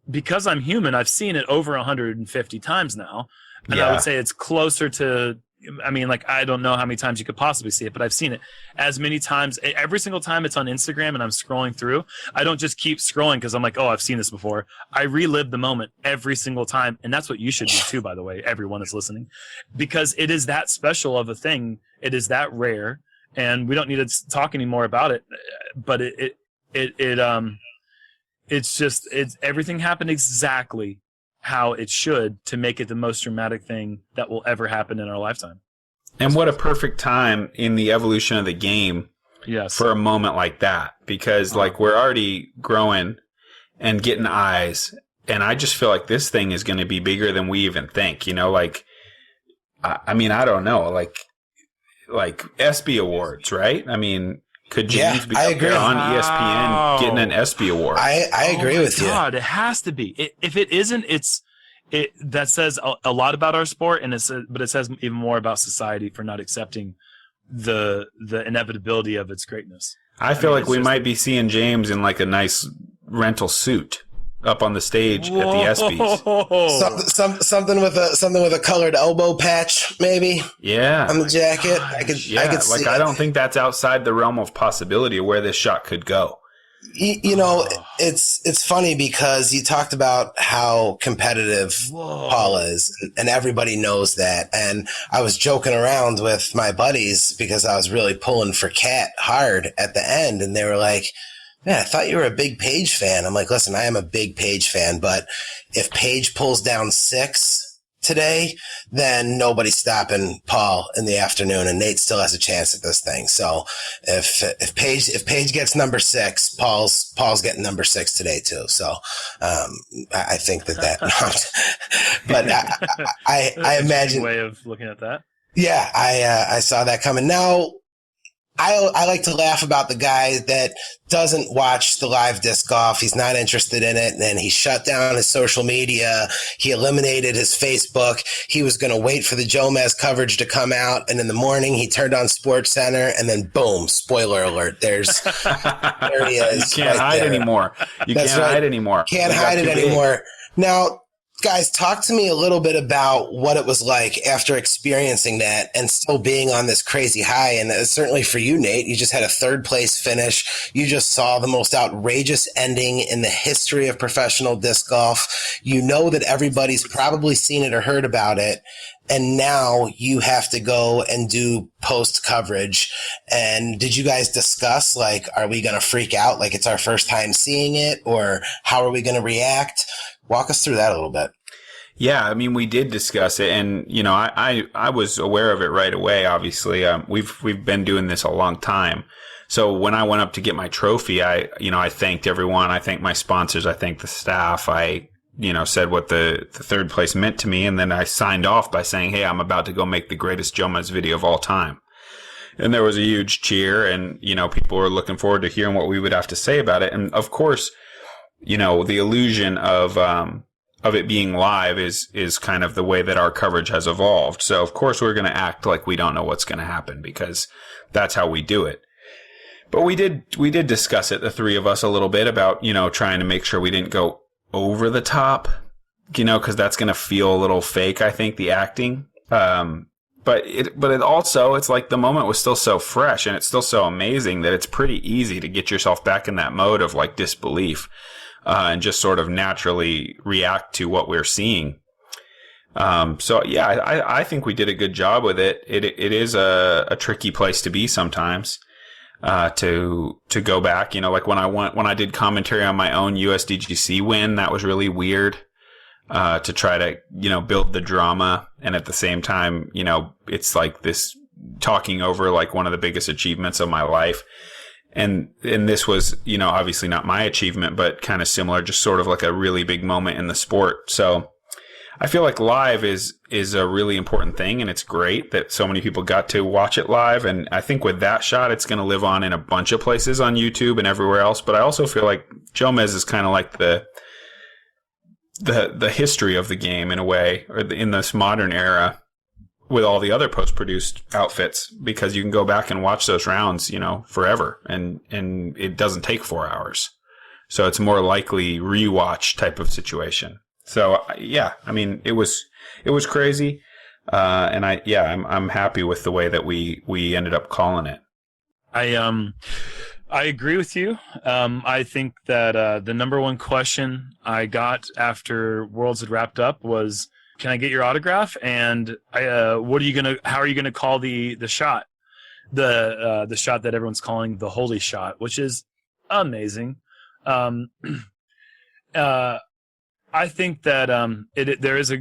because I'm human, I've seen it over 150 times now. And I would say it's closer to, I don't know how many times you could possibly see it, but I've seen it as many times. Every single time it's on Instagram and I'm scrolling through, I don't just keep scrolling because I'm like, oh, I've seen this before. I relive the moment every single time. And that's what you should do too, by the way, everyone is listening, because it is that special of a thing. It is that rare. And we don't need to talk anymore about it, but it's everything happened exactly how it should to make it the most dramatic thing that will ever happen in our lifetime. And what a perfect time in the evolution of the game for a moment like that, because we're already growing and getting eyes, and I just feel like this thing is going to be bigger than we even think. I don't know, like ESPY awards, right? Could James be up there on ESPN getting an ESPY award? I agree with you. God, it has to be. If it isn't, that says a lot about our sport, but it says even more about society for not accepting the inevitability of its greatness. I feel like we might be seeing James in a nice rental suit up on the stage at the ESPYs. Something with a colored elbow patch, maybe. Yeah, on the jacket. I could see I don't think that's outside the realm of possibility of where this shot could go. You know, it's funny because you talked about how competitive Paul is, and everybody knows that. And I was joking around with my buddies because I was really pulling for Cat hard at the end, and they were like, "Man, I thought you were a big Paige fan." I'm like, "Listen, I am a big Paige fan, but if Paige pulls down 6 today, then nobody's stopping Paul in the afternoon, and Nate still has a chance at this thing." So if Paige gets number 6, Paul's getting number 6 today too. So I think that but I imagine way of looking at that. Yeah, I saw that coming. Now I like to laugh about the guy that doesn't watch the live disc golf. He's not interested in it. And he shut down his social media. He eliminated his Facebook. He was going to wait for the Jomez coverage to come out. And in the morning, he turned on Sports Center, and then boom, spoiler alert. There he is. You can't hide anymore. Can't hide anymore. Can't hide it anymore. Now, guys, talk to me a little bit about what it was like after experiencing that and still being on this crazy high. And certainly for you, Nate, you just had a 3rd place finish. You just saw the most outrageous ending in the history of professional disc golf. You know that everybody's probably seen it or heard about it. And now you have to go and do post coverage. And did you guys discuss, like, are we going to freak out like it's our first time seeing it, or how are we going to react? Walk us through that a little bit. Yeah, I mean, we did discuss it, and you know, I was aware of it right away. Obviously, we've been doing this a long time. So when I went up to get my trophy, I thanked everyone. I thanked my sponsors. I thanked the staff. I said what the 3rd place meant to me, and then I signed off by saying, "Hey, I'm about to go make the greatest Jomez video of all time." And there was a huge cheer, and people were looking forward to hearing what we would have to say about it. And of course, the illusion of it being live is kind of the way that our coverage has evolved. So of course we're going to act like we don't know what's going to happen, because that's how we do it. But we did discuss it, the 3 of us, a little bit about, trying to make sure we didn't go over the top, because that's going to feel a little fake, I think, the acting. But it also, it's like the moment was still so fresh and it's still so amazing that it's pretty easy to get yourself back in that mode of like disbelief. And just sort of naturally react to what we're seeing. So yeah, I think we did a good job with it. It is a tricky place to be sometimes, to go back. Like when I did commentary on my own USDGC win, that was really weird. To try to build the drama, and at the same time, it's like this talking over like one of the biggest achievements of my life. And this was, obviously not my achievement, but kind of similar, just sort of like a really big moment in the sport. So I feel like live is a really important thing, and it's great that so many people got to watch it live. And I think with that shot, it's going to live on in a bunch of places on YouTube and everywhere else. But I also feel like Jomez is kind of like the history of the game in a way, or in this modern era, with all the other post-produced outfits, because you can go back and watch those rounds, forever, and it doesn't take 4 hours. So it's more likely rewatch type of situation. So yeah, I mean, it was crazy. And I'm happy with the way that we ended up calling it. I agree with you. I think that the number one question I got after Worlds had wrapped up was, "Can I get your autograph?" And how are you gonna call the shot, the shot that everyone's calling the holy shot, which is amazing. I think that there is a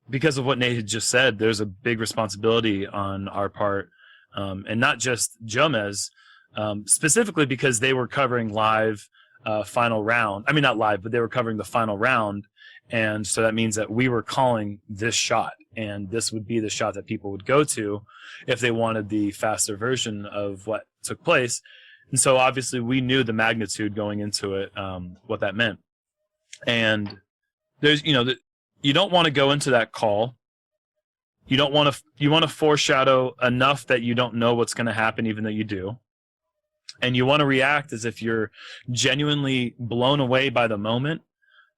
because of what Nate had just said, there's a big responsibility on our part, and not just Jomez, specifically because they were covering live final round. I mean, not live, but they were covering the final round. And so that means that we were calling this shot, and this would be the shot that people would go to if they wanted the faster version of what took place. And so obviously we knew the magnitude going into it, what that meant. And there's, you don't want to go into that call. You want to foreshadow enough that you don't know what's going to happen, even though you do. And you want to react as if you're genuinely blown away by the moment.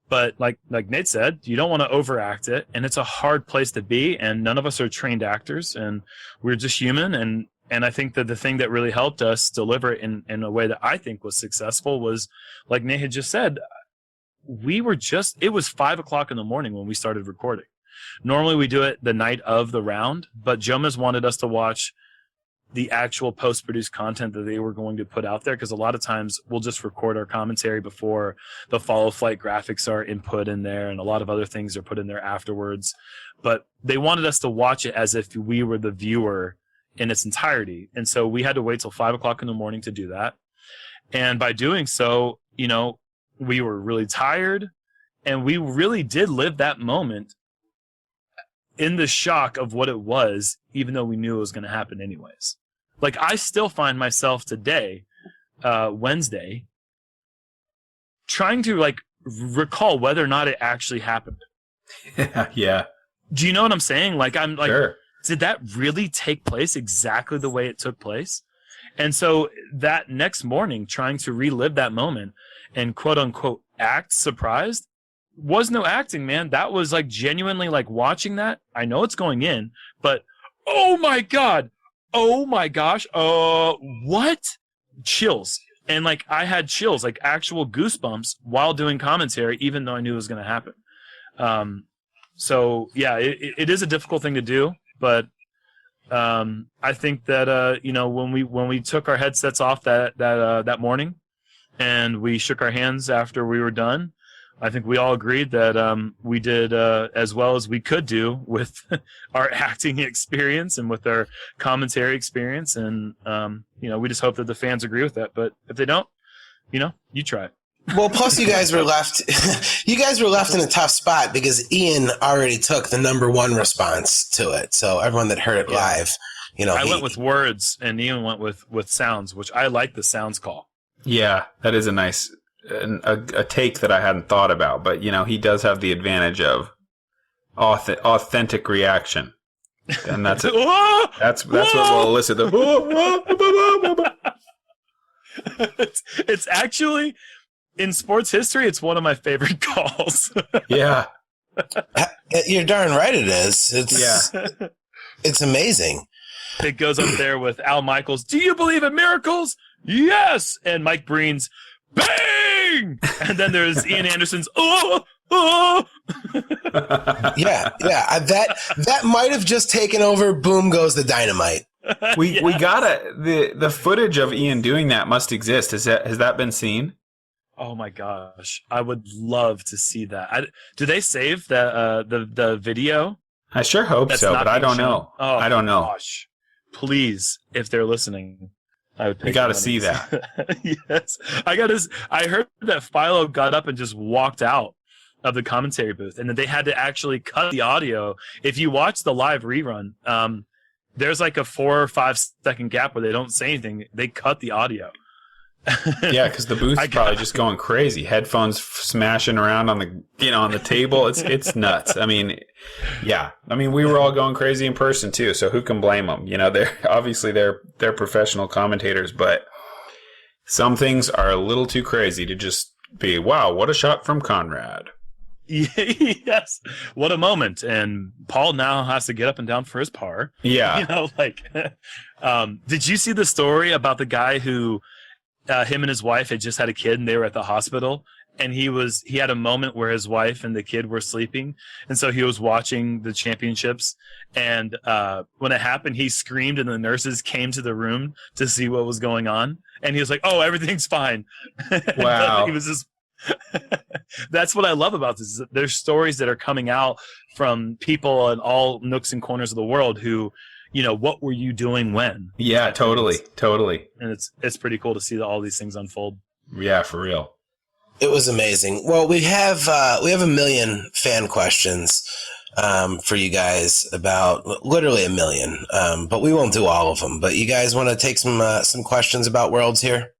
But like Nate said, you don't want to overact it, and it's a hard place to be, and none of us are trained actors, and we're just human, and And I think that the thing that really helped us deliver in a way that I think was successful was, like Nate had just said, it was 5 o'clock in the morning when we started recording. Normally we do it the night of the round, but Jomas wanted us to watch the actual post-produced content that they were going to put out there, because a lot of times we'll just record our commentary before the follow flight graphics are input in there, and a lot of other things are put in there afterwards. But they wanted us to watch it as if we were the viewer in its entirety. And so we had to wait till 5 o'clock in the morning to do that. And by doing so, you know, we were really tired, and we really did live that moment in the shock of what it was, even though we knew it was going to happen anyways. Like, I still find myself today, Wednesday, trying to, like, recall whether or not it actually happened. Yeah. Do you know what I'm saying? Like, I'm like, Sure. Did that really take place exactly the way it took place? And so that next morning, trying to relive that moment and quote unquote act surprised, was no acting, man. That was like genuinely like watching that. I know it's going in, but oh my God. Oh my gosh. What? Chills. And like I had chills, like actual goosebumps while doing commentary, even though I knew it was going to happen. So yeah, it is a difficult thing to do, but I think that you know, when we took our headsets off that morning and we shook our hands after we were done, I think we all agreed that we did as well as we could do with our acting experience and with our commentary experience, and you know, we just hope that the fans agree with that. But if they don't, you know, you try it. Well, plus you guys were left. You guys were left in a tough spot because Ian already took the #1 response to it. So everyone that heard it live, you know, I went with words, and Ian went with sounds, which I like the sounds call. Yeah, that is a nice a take that I hadn't thought about. But you know, he does have the advantage of authentic reaction, and that's it. That's what will elicit the. It's actually. In sports history, it's one of my favorite calls. Yeah. You're darn right it is. Yeah. It's amazing. It goes up there with Al Michaels, "Do you believe in miracles?" "Yes." And Mike Breen's, "Bang!" And then there's Ian Anderson's, "Oh, oh." Yeah. That might have just taken over. Boom goes the dynamite. We gotta the footage of Ian doing that must exist. Has that been seen? Oh my gosh, I would love to see that. Do they save the video? I sure hope so, but I don't know. Oh, I don't know. Gosh, please, if they're listening, I would. We got to see that. Yes, I heard that Philo got up and just walked out of the commentary booth, and then they had to actually cut the audio. If you watch the live rerun, there's like a 4 or 5 second gap where they don't say anything. They cut the audio. Yeah, because the booth's probably just going crazy. Headphones smashing around on the table. It's nuts. I mean, yeah. I mean, we were all going crazy in person too. So who can blame them? You know, they're professional commentators, but some things are a little too crazy to just be. Wow, what a shot from Conrad. Yes, what a moment. And Paul now has to get up and down for his par. Yeah, you know, like, did you see the story about the guy who? Him and his wife had just had a kid, and they were at the hospital, and he had a moment where his wife and the kid were sleeping, and so he was watching the championships, and when it happened, he screamed, and the nurses came to the room to see what was going on, and he was like, "Oh, everything's fine." Wow. He was just that's what I love about this, is that there's stories that are coming out from people in all nooks and corners of the world who, you know, what were you doing when? Yeah, totally. And it's pretty cool to see all these things unfold. Yeah, for real. It was amazing. Well, we have a million fan questions for you guys, about literally a million, but we won't do all of them. But you guys want to take some questions about Worlds here?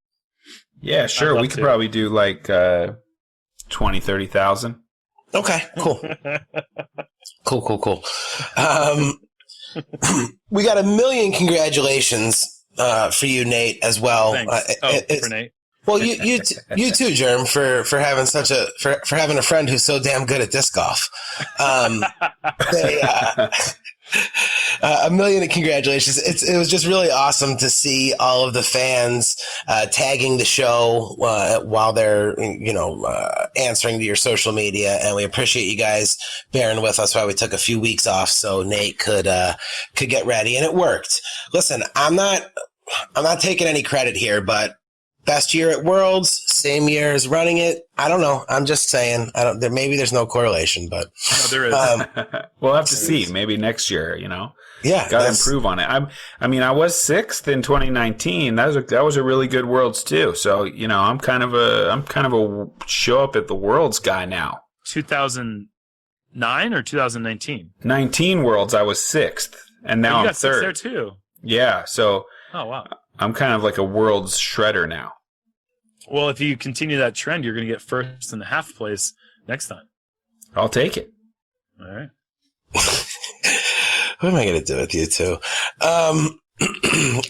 Yeah, sure. We could probably do like 20, 30,000. Okay, cool. Cool. We got a million congratulations for you, Nate, as well. Thanks. For Nate. Well, you too, Jerm, for having having a friend who's so damn good at disc golf. A million congratulations. It was just really awesome to see all of the fans tagging the show while they're, answering to your social media. And we appreciate you guys bearing with us while we took a few weeks off so Nate could get ready. And it worked. Listen, I'm not taking any credit here, but best year at Worlds, same year as running it. I don't know. I'm just saying. Maybe there's no correlation, but no, there is. We'll have to see. Maybe next year. Yeah, got to improve on it. I was 6th in 2019. That was a really good Worlds too. So I'm kind of a show up at the Worlds guy now. 2009 or 2019? 19 Worlds. I was 6th, and now you I'm got 6th 3rd. there too. Yeah. So. Oh wow. I'm kind of like a Worlds shredder now. Well, if you continue that trend, you're going to get first in the half place next time. I'll take it. All right. What am I going to do with you two? All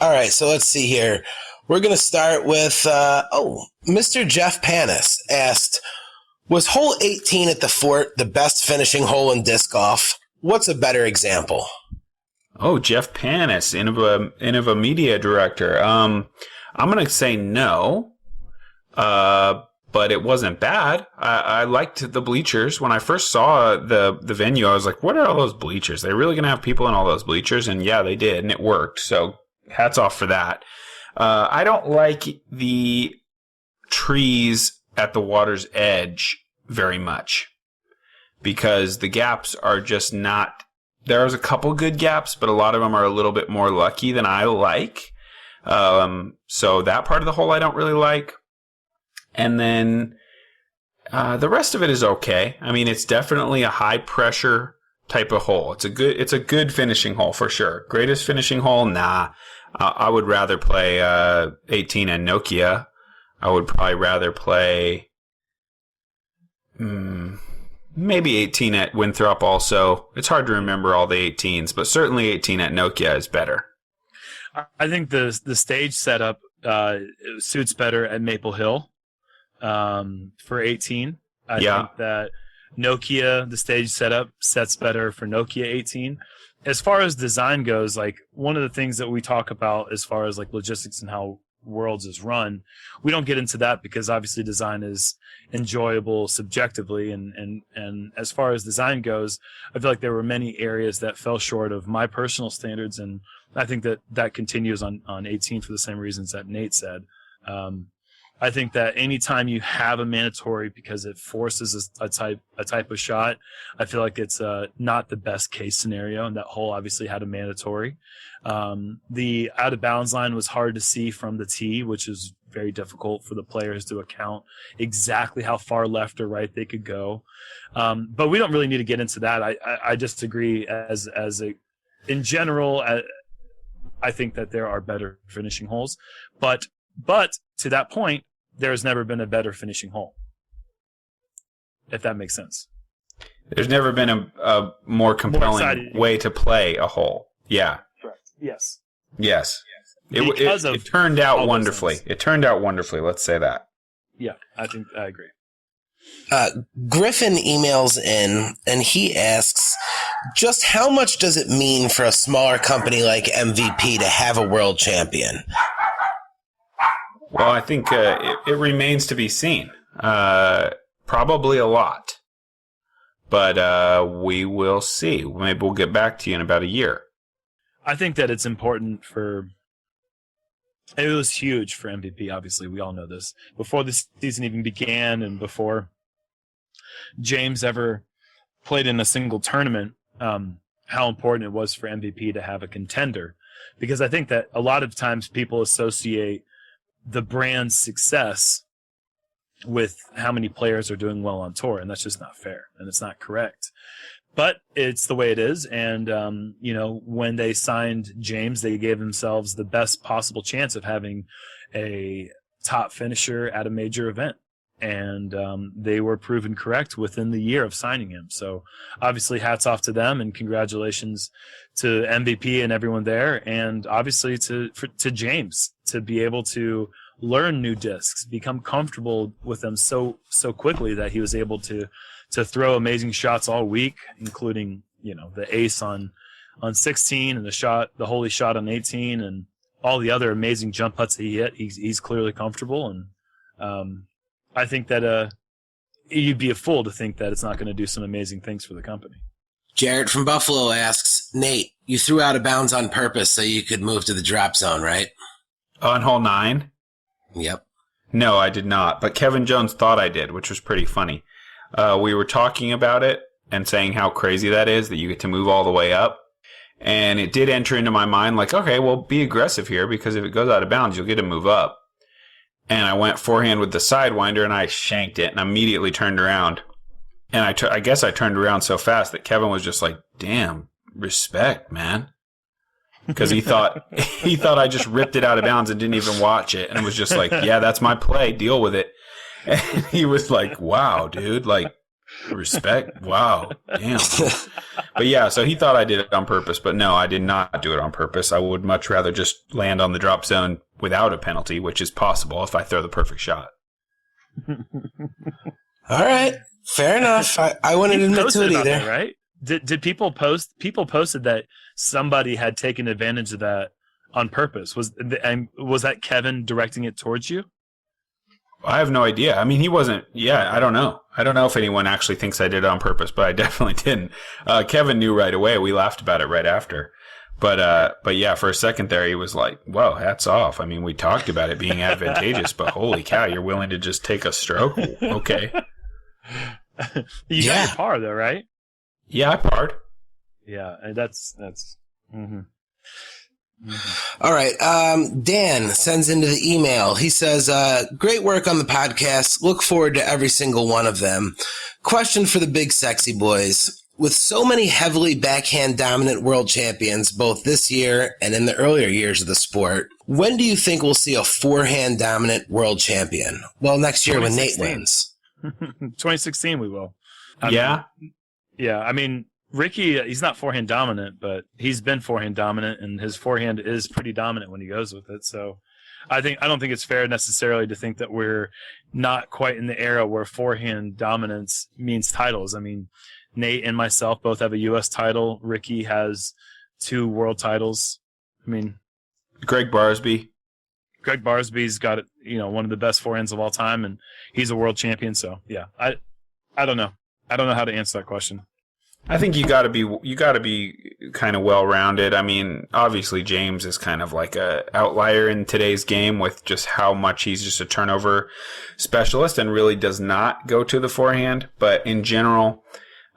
right, so let's see here. We're going to start with, Mr. Jeff Panis asked, was hole 18 at the Fort the best finishing hole in disc golf? What's a better example? Oh, Jeff Panis, Innova media director. I'm going to say no, but it wasn't bad. I liked the bleachers. When I first saw the venue, I was like, what are all those bleachers? They're really going to have people in all those bleachers? And yeah, they did, and it worked. So hats off for that. I don't like the trees at the water's edge very much because the gaps are just not... There's a couple good gaps, but a lot of them are a little bit more lucky than I like. So that part of the hole I don't really like. And then the rest of it is okay. I mean, it's definitely a high pressure type of hole. It's a good finishing hole for sure. Greatest finishing hole? Nah. I would rather play 18 at Nokia. I would probably rather play maybe 18 at Winthrop also. It's hard to remember all the 18s, but certainly 18 at Nokia is better. I think the stage setup suits better at Maple Hill for 18. I think that Nokia, the stage setup, sets better for Nokia 18. As far as design goes, like one of the things that we talk about as far as like logistics and how Worlds is run, we don't get into that because obviously design is enjoyable subjectively, and as far as design goes, I feel like there were many areas that fell short of my personal standards, and I think that continues on 18 for the same reasons that Nate said. I think that anytime you have a mandatory because it forces a type of shot, I feel like it's not the best case scenario, and that hole obviously had a mandatory. The out of bounds line was hard to see from the tee, which is very difficult for the players to account exactly how far left or right they could go. But we don't really need to get into that. I just agree in general, I think that there are better finishing holes, but to that point, there has never been a better finishing hole, if that makes sense. There's never been a more compelling way to play a hole. Yeah. Correct. Yes. It turned out wonderfully. It turned out wonderfully. Let's say that. Yeah, I agree. Griffin emails in and he asks, just how much does it mean for a smaller company like MVP to have a world champion? Well, I think it remains to be seen. Probably a lot. But we will see. Maybe we'll get back to you in about a year. I think that it's important it was huge for MVP, obviously. We all know this. Before the season even began and before James ever played in a single tournament, how important it was for MVP to have a contender. Because I think that a lot of times people associate the brand's success with how many players are doing well on tour, and that's just not fair, and it's not correct. But it's the way it is, and when they signed James, they gave themselves the best possible chance of having a top finisher at a major event, and they were proven correct within the year of signing him. So obviously hats off to them, and congratulations to MVP and everyone there, and obviously to James to be able to learn new discs, become comfortable with them so quickly that he was able to throw amazing shots all week, including the ace on on 16 and the holy shot on 18 and all the other amazing jump putts that he hit. He's clearly comfortable, and I think that you'd be a fool to think that it's not going to do some amazing things for the company. Jarett from Buffalo asks, Nate, you threw out of bounds on purpose so you could move to the drop zone, right? On hole 9? Yep. No, I did not. But Kevin Jones thought I did, which was pretty funny. We were talking about it and saying how crazy that is, that you get to move all the way up. And it did enter into my mind, like, okay, well, be aggressive here, because if it goes out of bounds, you'll get to move up. And I went forehand with the Sidewinder, and I shanked it, and immediately turned around. And I guess I turned around so fast that Kevin was just like, damn, respect, man. Because he thought I just ripped it out of bounds and didn't even watch it. And was just like, yeah, that's my play. Deal with it. And he was like, wow, dude, like, respect. Wow. Damn. But yeah, so he thought I did it on purpose. But no, I did not do it on purpose. I would much rather just land on the drop zone without a penalty, which is possible if I throw the perfect shot. All right. Fair enough. I wouldn't admit to it either. That, right? Did people post? People posted that somebody had taken advantage of that on purpose. Was that Kevin directing it towards you? I have no idea. I mean, he wasn't. Yeah, I don't know. I don't know if anyone actually thinks I did it on purpose, but I definitely didn't. Kevin knew right away. We laughed about it right after. But yeah, for a second there, he was like, "Whoa, hats off." I mean, we talked about it being advantageous, but holy cow, you're willing to just take a stroke? Okay. You got your par though, right? Yeah, I parred. Yeah, that's. Mm-hmm. Mm-hmm. All right. Dan sends into the email. He says, great work on the podcast. Look forward to every single one of them. Question for the big sexy boys. With so many heavily backhand dominant world champions, both this year and in the earlier years of the sport, when do you think we'll see a forehand dominant world champion? Well, next year when Nate wins. 2016 we will. Yeah? I mean, Ricky, he's not forehand dominant, but he's been forehand dominant, and his forehand is pretty dominant when he goes with it. So I don't think it's fair necessarily to think that we're not quite in the era where forehand dominance means titles. I mean, Nate and myself both have a U.S. title. Ricky has 2 world titles. I mean, Greg Barsby's got it, one of the best forehands of all time, and he's a world champion. So yeah, I don't know. I don't know how to answer that question. I think you got to be kind of well-rounded. I mean, obviously James is kind of like a outlier in today's game with just how much he's just a turnover specialist and really does not go to the forehand. But in general,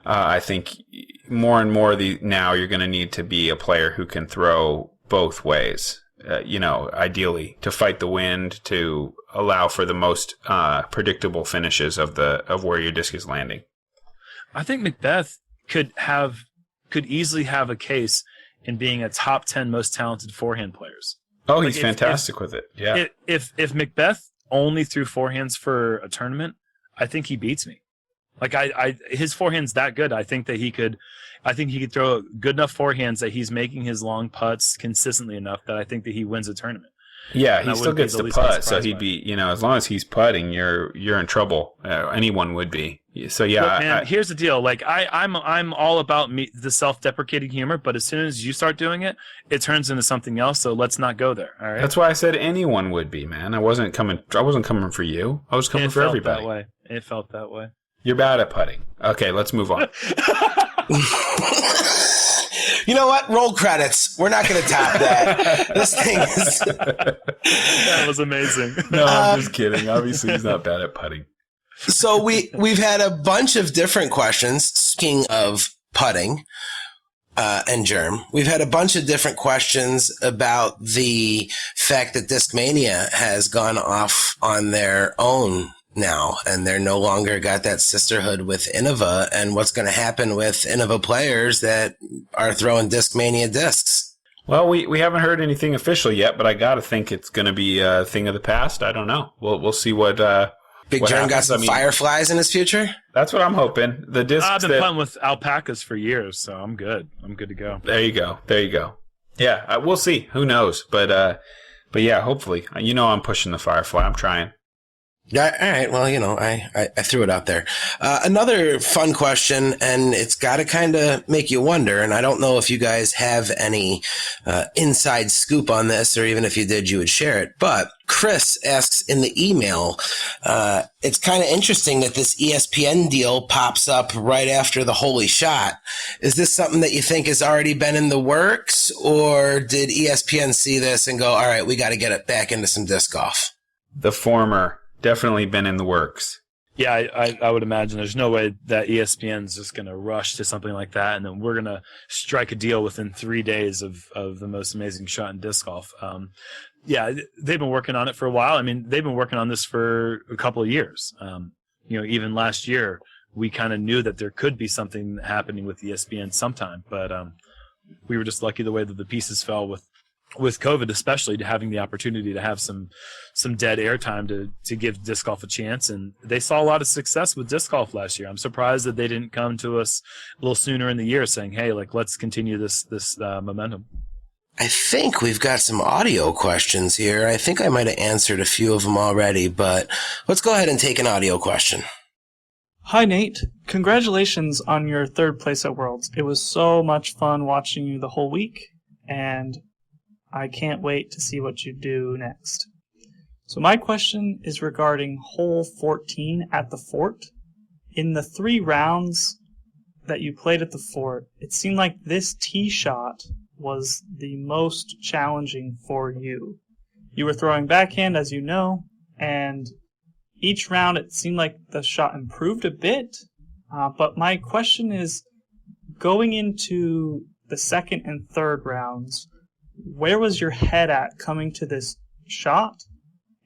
I think more and more now you're going to need to be a player who can throw both ways. Ideally to fight the wind, to allow for the most predictable finishes of where your disc is landing. I think MacBeth could easily have a case in being a top 10 most talented forehand players. Oh, he's fantastic with it. Yeah. If MacBeth only threw forehands for a tournament, I think he beats me. Like his forehand's that good. I think he could throw good enough forehands that he's making his long putts consistently enough that I think that he wins a tournament. Yeah, he still gets to putt, so he'd be, as long as he's putting, you're in trouble. Anyone would be. So yeah. Look, man, here's the deal. Like I'm all about the self-deprecating humor, but as soon as you start doing it, it turns into something else. So let's not go there. All right. That's why I said anyone would be, man. I wasn't coming for you. I was coming for everybody. It felt that way. You're bad at putting. Okay, let's move on. You know what? Roll credits. We're not going to top that. This thing is... That was amazing. No, I'm just kidding. Obviously, he's not bad at putting. So we've had a bunch of different questions. Speaking of putting and Jerm, we've had a bunch of different questions about the fact that Discmania has gone off on their own now, and they're no longer got that sisterhood with Innova, and what's going to happen with Innova players that are throwing Discmania discs. Well, we haven't heard anything official yet, but I got to think it's going to be a thing of the past. I don't know. We'll see what Big Jerm got some fireflies in his future? That's what I'm hoping. The discs I've been playing with alpacas for years, so I'm good. I'm good to go. There you go. Yeah, we'll see. Who knows? But yeah, hopefully. I'm pushing the firefly. I'm trying. Yeah, all right. Well, I threw it out there. Another fun question, and it's got to kind of make you wonder, and I don't know if you guys have any inside scoop on this, or even if you did, you would share it. But Chris asks in the email, it's kind of interesting that this ESPN deal pops up right after the Holy Shot. Is this something that you think has already been in the works, or did ESPN see this and go, all right, we got to get it back into some disc golf? The former. Definitely been in the works. Yeah, I would imagine there's no way that ESPN's just going to rush to something like that, and then we're going to strike a deal within 3 days of the most amazing shot in disc golf. Yeah, they've been working on it for a while. I mean, they've been working on this for a couple of years. Even last year, we kind of knew that there could be something happening with ESPN sometime, but we were just lucky the way that the pieces fell with COVID, especially, to having the opportunity to have some dead air time to give disc golf a chance. And they saw a lot of success with disc golf last year. I'm surprised that they didn't come to us a little sooner in the year saying, hey, let's continue this momentum. I think we've got some audio questions here. I think I might have answered a few of them already, but let's go ahead and take an audio question. Hi, Nate. Congratulations on your 3rd place at Worlds. It was so much fun watching you the whole week, and I can't wait to see what you do next. So my question is regarding hole 14 at the fort. In the 3 rounds that you played at the fort, it seemed like this tee shot was the most challenging for you. You were throwing backhand, as you know, and each round it seemed like the shot improved a bit. But my question is, going into the 2nd and 3rd rounds, where was your head at coming to this shot?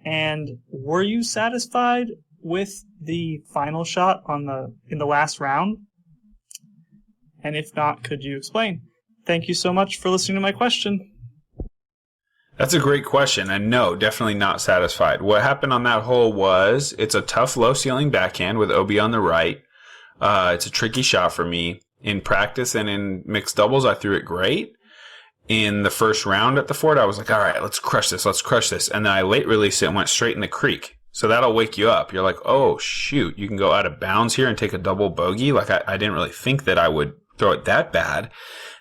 And were you satisfied with the final shot in the last round? And if not, could you explain? Thank you so much for listening to my question. That's a great question, and no, definitely not satisfied. What happened on that hole was, it's a tough low ceiling backhand with OB on the right. It's a tricky shot for me. In practice and in mixed doubles, I threw it great. In the first round at the fort, I was like, all right, let's crush this. And then I late released it and went straight in the creek. So that'll wake you up. You're like, oh, shoot, you can go out of bounds here and take a double bogey. Like, I didn't really think that I would throw it that bad.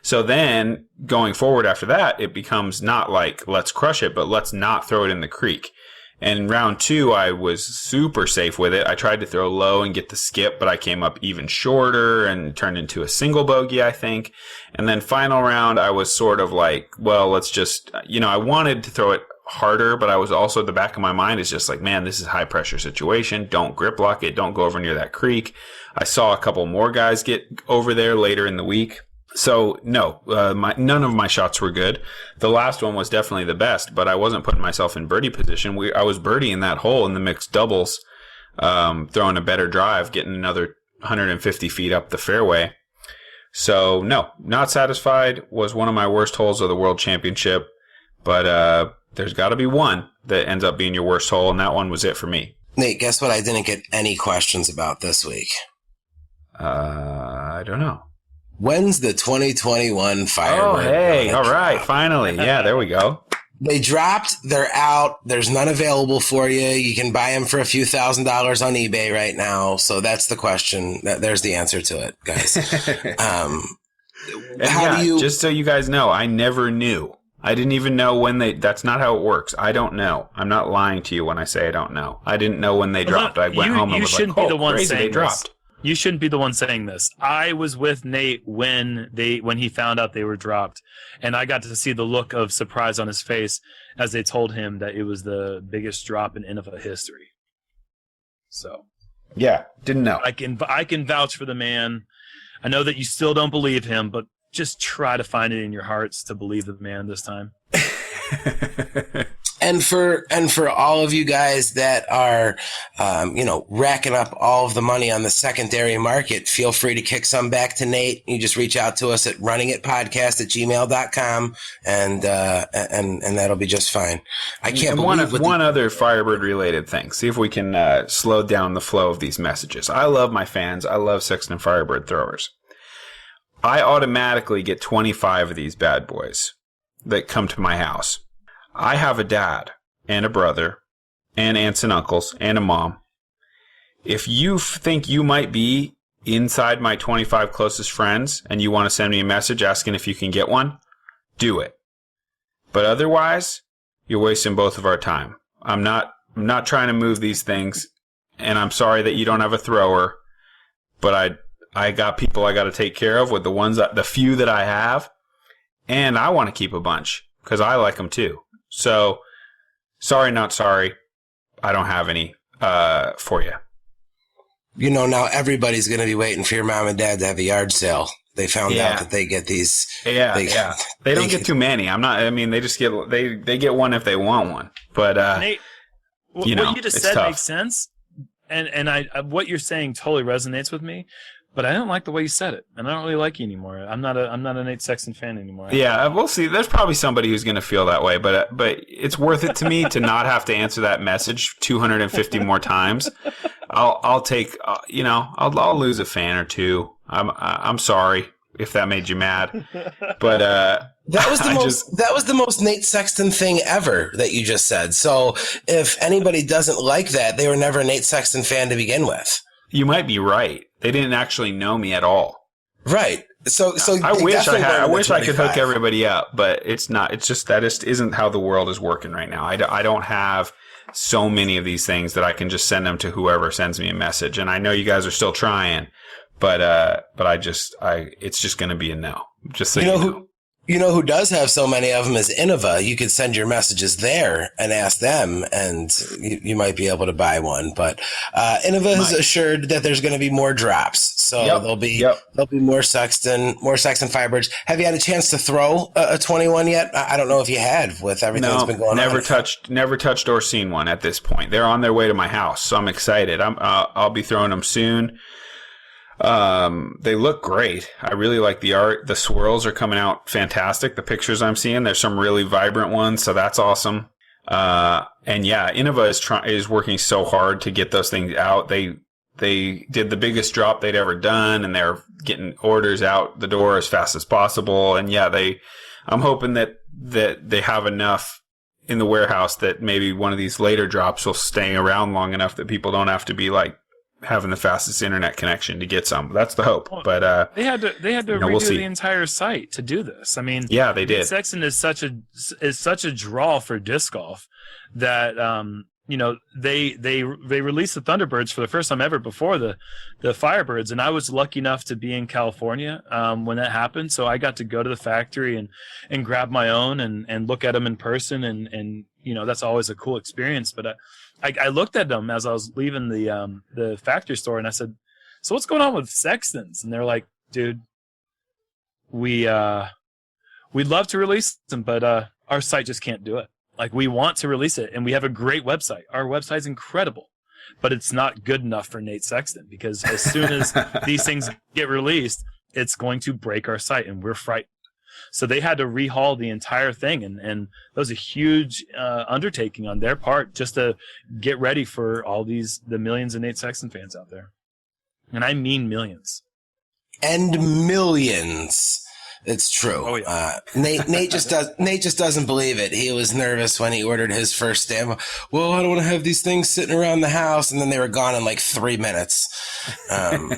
So then going forward after that, it becomes not like, let's crush it, but let's not throw it in the creek. And in round 2, I was super safe with it. I tried to throw low and get the skip, but I came up even shorter and turned into a single bogey, I think. And then final round, I was sort of like, well, let's just, I wanted to throw it harder, but I was also, the back of my mind is just like, man, this is a high pressure situation. Don't grip lock it. Don't go over near that creek. I saw a couple more guys get over there later in the week. So, no, none of my shots were good. The last one was definitely the best, but I wasn't putting myself in birdie position. I was birdieing that hole in the mixed doubles, throwing a better drive, getting another 150 feet up the fairway. So, no, not satisfied. Was one of my worst holes of the World Championship, but there's got to be one that ends up being your worst hole, and that one was it for me. Nate, guess what I didn't get any questions about this week? I don't know. When's the 2021 Firebird? Oh, hey, all right, finally. Yeah, there we go. They dropped, they're out, there's none available for you. You can buy them for a few $1,000s on eBay right now. So that's the question. There's the answer to it, guys. Just so you guys know, I never knew. I didn't even know when that's not how it works. I don't know. I'm not lying to you when I say I don't know. I didn't know when they dropped. I went home and was like, oh, crazy, they dropped. You shouldn't be the one saying this. I was with Nate when he found out they were dropped, and I got to see the look of surprise on his face as they told him that it was the biggest drop in Innova history. So, yeah, didn't know. I can vouch for the man. I know that you still don't believe him, but just try to find it in your hearts to believe the man this time. And for all of you guys that are, racking up all of the money on the secondary market, feel free to kick some back to Nate. You just reach out to us at runningitpodcast@gmail.com, and that'll be just fine. I can't believe one other Firebird related thing. See if we can slow down the flow of these messages. I love my fans. I love Sexton and Firebird throwers. I automatically get 25 of these bad boys that come to my house. I have a dad and a brother and aunts and uncles and a mom. If you think you might be inside my 25 closest friends and you want to send me a message asking if you can get one, do it. But otherwise, you're wasting both of our time. I'm not trying to move these things, and I'm sorry that you don't have a thrower, but I got people I got to take care of with the few that I have, and I want to keep a bunch because I like them too. So, sorry, not sorry. I don't have any for you. You know, now everybody's going to be waiting for your mom and dad to have a yard sale. They found out that they get these. Yeah, they don't get too many. They just get they get one if they want one. But Nate, what you just said makes sense, and what you're saying totally resonates with me. But I don't like the way you said it, and I don't really like you anymore. I'm not a Nate Sexton fan anymore. Yeah, we'll see. There's probably somebody who's going to feel that way, but it's worth it to me to not have to answer that message 250 more times. I'll take I'll lose a fan or two. I'm sorry if that made you mad, but that was the most Nate Sexton thing ever that you just said. So if anybody doesn't like that, they were never a Nate Sexton fan to begin with. You might be right. They didn't actually know me at all. Right. So I wish I could hook everybody up, but it's not. It's just that isn't how the world is working right now. I don't have so many of these things that I can just send them to whoever sends me a message. And I know you guys are still trying, but it's just going to be a no. Just so you know who does have so many of them is Innova. You could send your messages there and ask them, and you might be able to buy one. But Innova has assured that there's going to be more drops, so there'll be more Sexton Firebirds. Have you had a chance to throw a 21 yet? I don't know if you had with everything that's been going on. Never touched or seen one at this point. They're on their way to my house, so I'm excited. I'll be throwing them soon. They look great. I really like the art. The swirls are coming out fantastic. The pictures I'm seeing, there's some really vibrant ones, so that's awesome. And yeah, Innova is working so hard to get those things out. They did the biggest drop they'd ever done, and they're getting orders out the door as fast as possible. And yeah, I'm hoping that they have enough in the warehouse that maybe one of these later drops will stay around long enough that people don't have to be like having the fastest internet connection to get some. That's the hope. But they had to redo the entire site to do this. I mean, yeah, they did. Sexton is such a draw for disc golf that they released the Thunderbirds for the first time ever before the Firebirds, and I was lucky enough to be in California when that happened, so I got to go to the factory and grab my own and look at them in person, and that's always a cool experience. But I looked at them as I was leaving the factory store, and I said, "So what's going on with Sextons?" And they're like, "Dude, we'd love to release them, but our site just can't do it. Like, we want to release it, and we have a great website. Our website's incredible, but it's not good enough for Nate Sexton, because as soon as these things get released, it's going to break our site, and we're frightened." So they had to rehaul the entire thing, and that was a huge undertaking on their part just to get ready for all the millions of Nate Sexton fans out there. And I mean millions. And millions. It's true. Oh, yeah. Nate just doesn't believe it. He was nervous when he ordered his first stamp. Well, I don't want to have these things sitting around the house, and then they were gone in like 3 minutes. So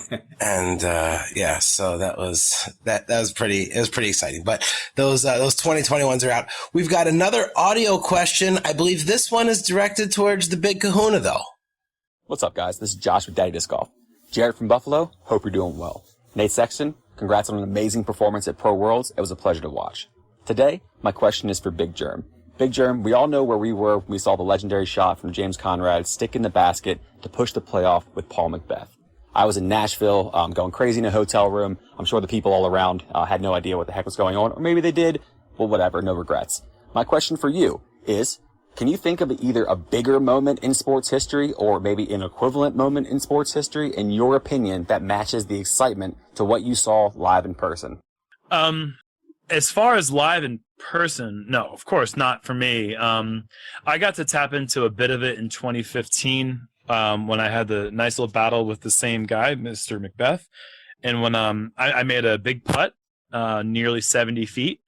that was pretty exciting. But those 2021s are out. We've got another audio question. I believe this one is directed towards the Big Kahuna, though. What's up, guys? This is Josh with Daddy Disc Golf. Jarett from Buffalo. Hope you're doing well. Nate Sexton, congrats on an amazing performance at Pro Worlds. It was a pleasure to watch. Today, my question is for Big Jerm. Big Jerm, we all know where we were when we saw the legendary shot from James Conrad stick in the basket to push the playoff with Paul MacBeth. I was in Nashville, going crazy in a hotel room. I'm sure the people all around had no idea what the heck was going on, or maybe they did. Well, whatever, no regrets. My question for you is, can you think of either a bigger moment in sports history or maybe an equivalent moment in sports history, in your opinion, that matches the excitement to what you saw live in person? As far as live in person, no, of course not for me. I got to tap into a bit of it in 2015 when I had the nice little battle with the same guy, Mr. MacBeth. And when I made a big putt, nearly 70 feet,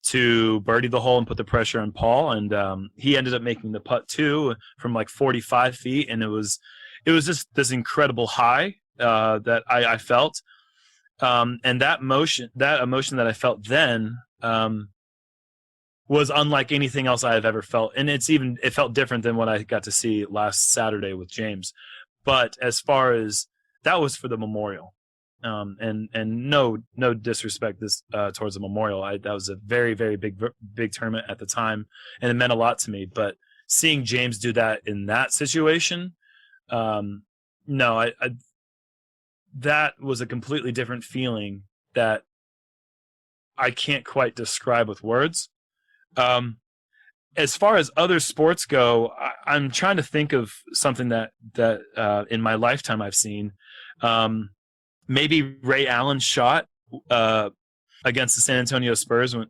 to birdie the hole and put the pressure on Paul, and he ended up making the putt too from like 45 feet, and it was just this incredible high that I felt, and that emotion that I felt then was unlike anything else I have ever felt, and it felt different than what I got to see last Saturday with James. But as far as that was for the memorial. And no disrespect towards the memorial. That was a very, very big tournament at the time, and it meant a lot to me. But seeing James do that in that situation, no, that was a completely different feeling that I can't quite describe with words. As far as other sports go, I'm trying to think of something that in my lifetime I've seen. Maybe Ray Allen's shot against the San Antonio Spurs when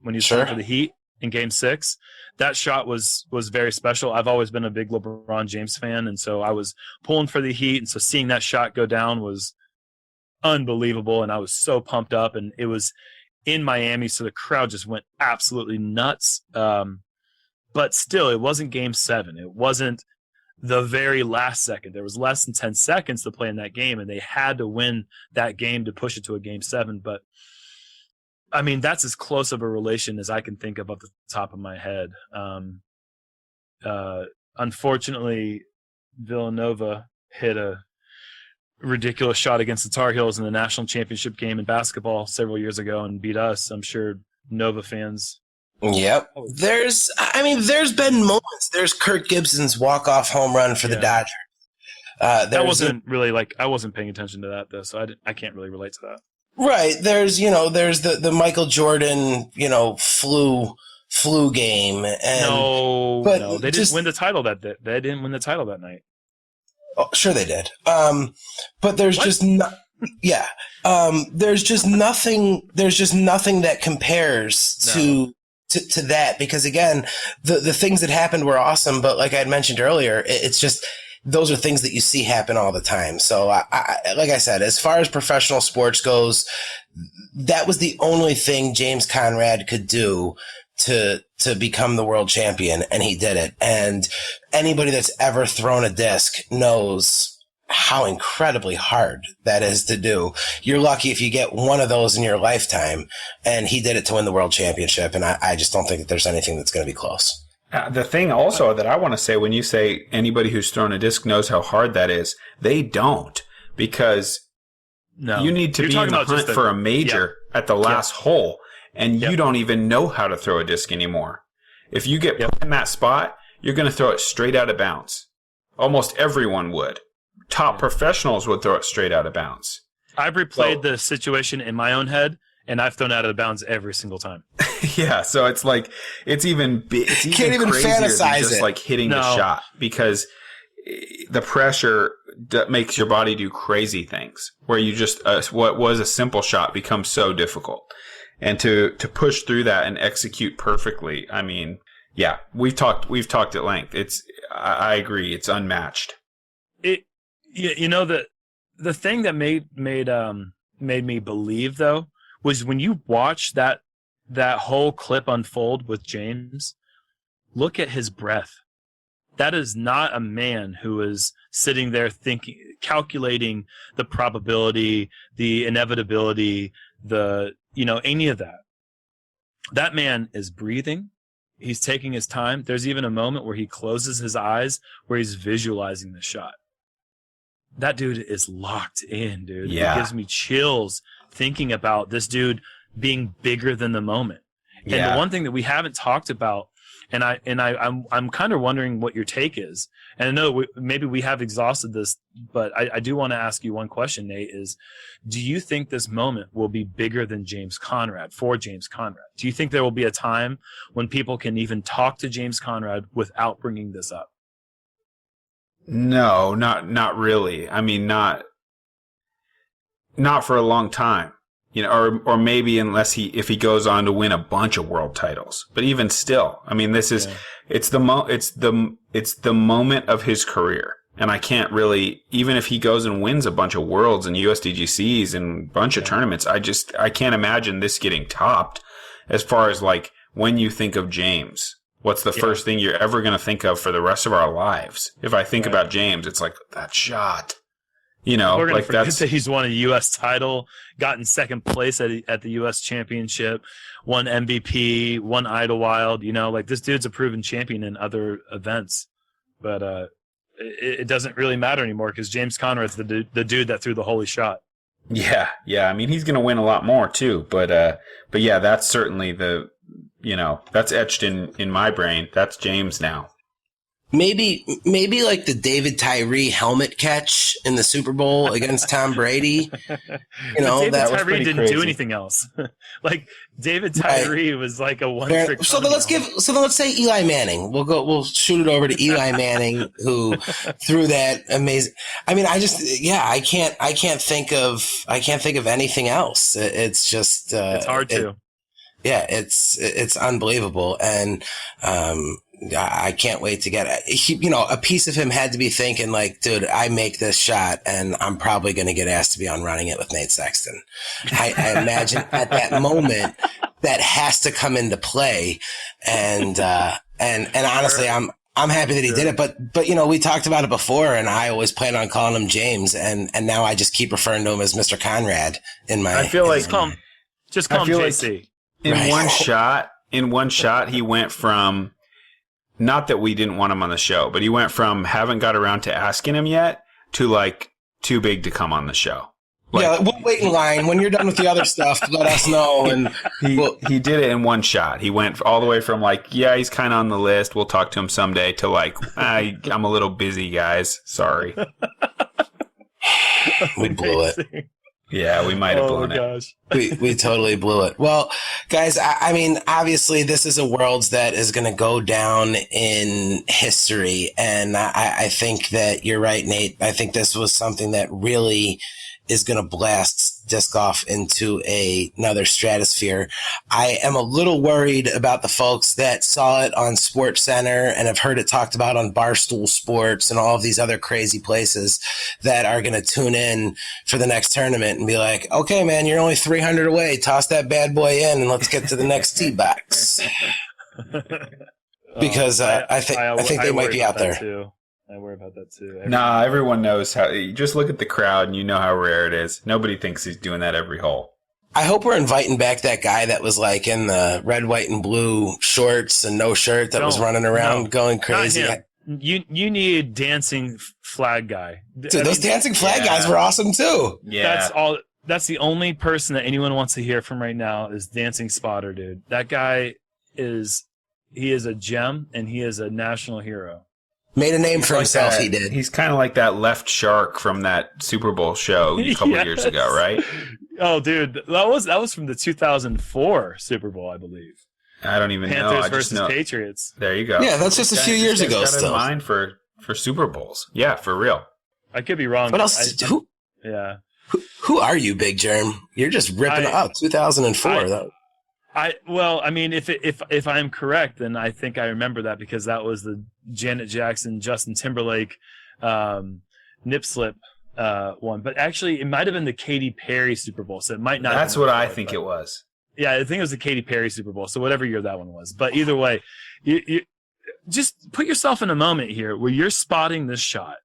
he was playing for the Heat in Game 6. That shot was very special. I've always been a big LeBron James fan, and so I was pulling for the Heat, and so seeing that shot go down was unbelievable, and I was so pumped up, and it was in Miami, so the crowd just went absolutely nuts. But still, it wasn't Game 7. It wasn't the very last second. There was less than 10 seconds to play in that game, and they had to win that game to push it to a Game 7. But, I mean, that's as close of a relation as I can think of off the top of my head. Unfortunately, Villanova hit a ridiculous shot against the Tar Heels in the national championship game in basketball several years ago and beat us. I'm sure Nova fans... Yep. There's been moments. There's Kirk Gibson's walk-off home run for the Dodgers. That wasn't really I wasn't paying attention to that though, so I can't really relate to that. Right. There's the Michael Jordan, flu game. And no, they didn't win the title that night. Oh, sure they did. But there's just there's just nothing that compares to that, because again, the things that happened were awesome, but like I had mentioned earlier, it's just those are things that you see happen all the time. So I like I said, as far as professional sports goes, that was the only thing James Conrad could do to become the world champion, and he did it. And anybody that's ever thrown a disc knows how incredibly hard that is to do. You're lucky if you get one of those in your lifetime, and he did it to win the world championship, and I just don't think that there's anything that's going to be close. The thing also that I want to say, when you say anybody who's thrown a disc knows how hard that is, they don't, because you need to be in the hunt for a major at the last hole, and you don't even know how to throw a disc anymore. If you get put in that spot, you're going to throw it straight out of bounds. Almost everyone would. Top professionals would throw it straight out of bounds. I've replayed the situation in my own head, and I've thrown out of bounds every single time. Yeah, so it's like it's even can't even crazier fantasize than just it. Like hitting the shot, because the pressure makes your body do crazy things where you just what was a simple shot becomes so difficult, and to push through that and execute perfectly. I mean, yeah, we've talked at length. I agree, it's unmatched. The thing that made me believe though was when you watch that whole clip unfold with James, look at his breath. That is not a man who is sitting there calculating the probability, the inevitability, any of that. That man is breathing. He's taking his time. There's even a moment where he closes his eyes where he's visualizing the shot. That dude is locked in, dude. Yeah. It gives me chills thinking about this dude being bigger than the moment. And the one thing that we haven't talked about, and I'm kind of wondering what your take is. And I know maybe we have exhausted this, but I do want to ask you one question, Nate, is do you think this moment will be bigger than James Conrad, for James Conrad? Do you think there will be a time when people can even talk to James Conrad without bringing this up? No, not really. I mean, not for a long time, or maybe unless if he goes on to win a bunch of world titles. But even still, I mean, this is it's the moment of his career, and I can't really, even if he goes and wins a bunch of worlds and USDGCs and a bunch of tournaments, I can't imagine this getting topped. as far as like when you think of James, what's the first thing you're ever going to think of for the rest of our lives? If I think about James, it's like that shot. You know, we're gonna like forget that he's won a U.S. title, gotten second place at the U.S. Championship, won MVP, won Idlewild. You know, like this dude's a proven champion in other events, but it doesn't really matter anymore because James Conrad's the dude that threw the holy shot. Yeah. I mean, he's going to win a lot more too, but yeah, that's certainly that's etched in my brain. That's James now. Maybe like the David Tyree helmet catch in the Super Bowl against Tom Brady. You know, David that Tyree didn't crazy. do anything else. Like David Tyree was like a one-trick. So then let's say Eli Manning. We'll shoot it over to Eli Manning, who threw that amazing. I mean, I can't think of anything else. It's just it's hard to. Yeah, it's unbelievable, and I can't wait to get it. A piece of him had to be thinking like, dude, I make this shot and I'm probably going to get asked to be on Running It with Nate Sexton. I imagine at that moment that has to come into play. And honestly, I'm happy that he did it, but we talked about it before and I always planned on calling him James. And now I just keep referring to him as Mr. Conrad in my, I feel like just call him JC. Like in one shot, he went from, not that we didn't want him on the show, but he went from haven't got around to asking him yet to like too big to come on the show. Like, we'll wait in line. When you're done with the other stuff, let us know. And he did it in one shot. He went all the way from like, yeah, he's kind of on the list. We'll talk to him someday to like, I'm a little busy, guys. Sorry. We blew it. Yeah, we might have blown gosh. it. We totally blew it. Well, guys, I mean, obviously this is a Worlds that is going to go down in history. And I think that you're right, Nate. I think this was something that really is going to blast disc golf into another stratosphere. I am a little worried about the folks that saw it on Sports Center and have heard it talked about on Barstool Sports and all of these other crazy places that are going to tune in for the next tournament and be like, okay, man, you're only 300 away. Toss that bad boy in and let's get to the next tee box. Because I think they might be out there. Too. I worry about that too. Nah, everyone knows how. You just look at the crowd and you know how rare it is. Nobody thinks he's doing that every hole. I hope we're inviting back that guy that was like in the red, white, and blue shorts and no shirt that was running around going crazy. You need dancing flag guy. Dude, those dancing flag guys were awesome too. Yeah, that's the only person that anyone wants to hear from right now is Dancing Spotter, dude. That guy is a gem and he is a national hero. Made a name for himself, he did. He's kind of like that left shark from that Super Bowl show a couple years ago, right? Oh, dude, that was from the 2004 Super Bowl, I believe. I don't even Panthers know. I versus just know. Patriots. There you go. Yeah, that's just a few years ago. Still, mind for Super Bowls. Yeah, for real. I could be wrong. What else? Who are you, Big Jerm? You're just ripping up 2004. I mean, if I'm correct, then I think I remember that because that was the Janet Jackson, Justin Timberlake, nip slip one. But actually, it might have been the Katy Perry Super Bowl, so it might not. That's what I think it was. Yeah, I think it was the Katy Perry Super Bowl. So whatever year that one was, but either way, you just put yourself in a moment here where you're spotting this shot,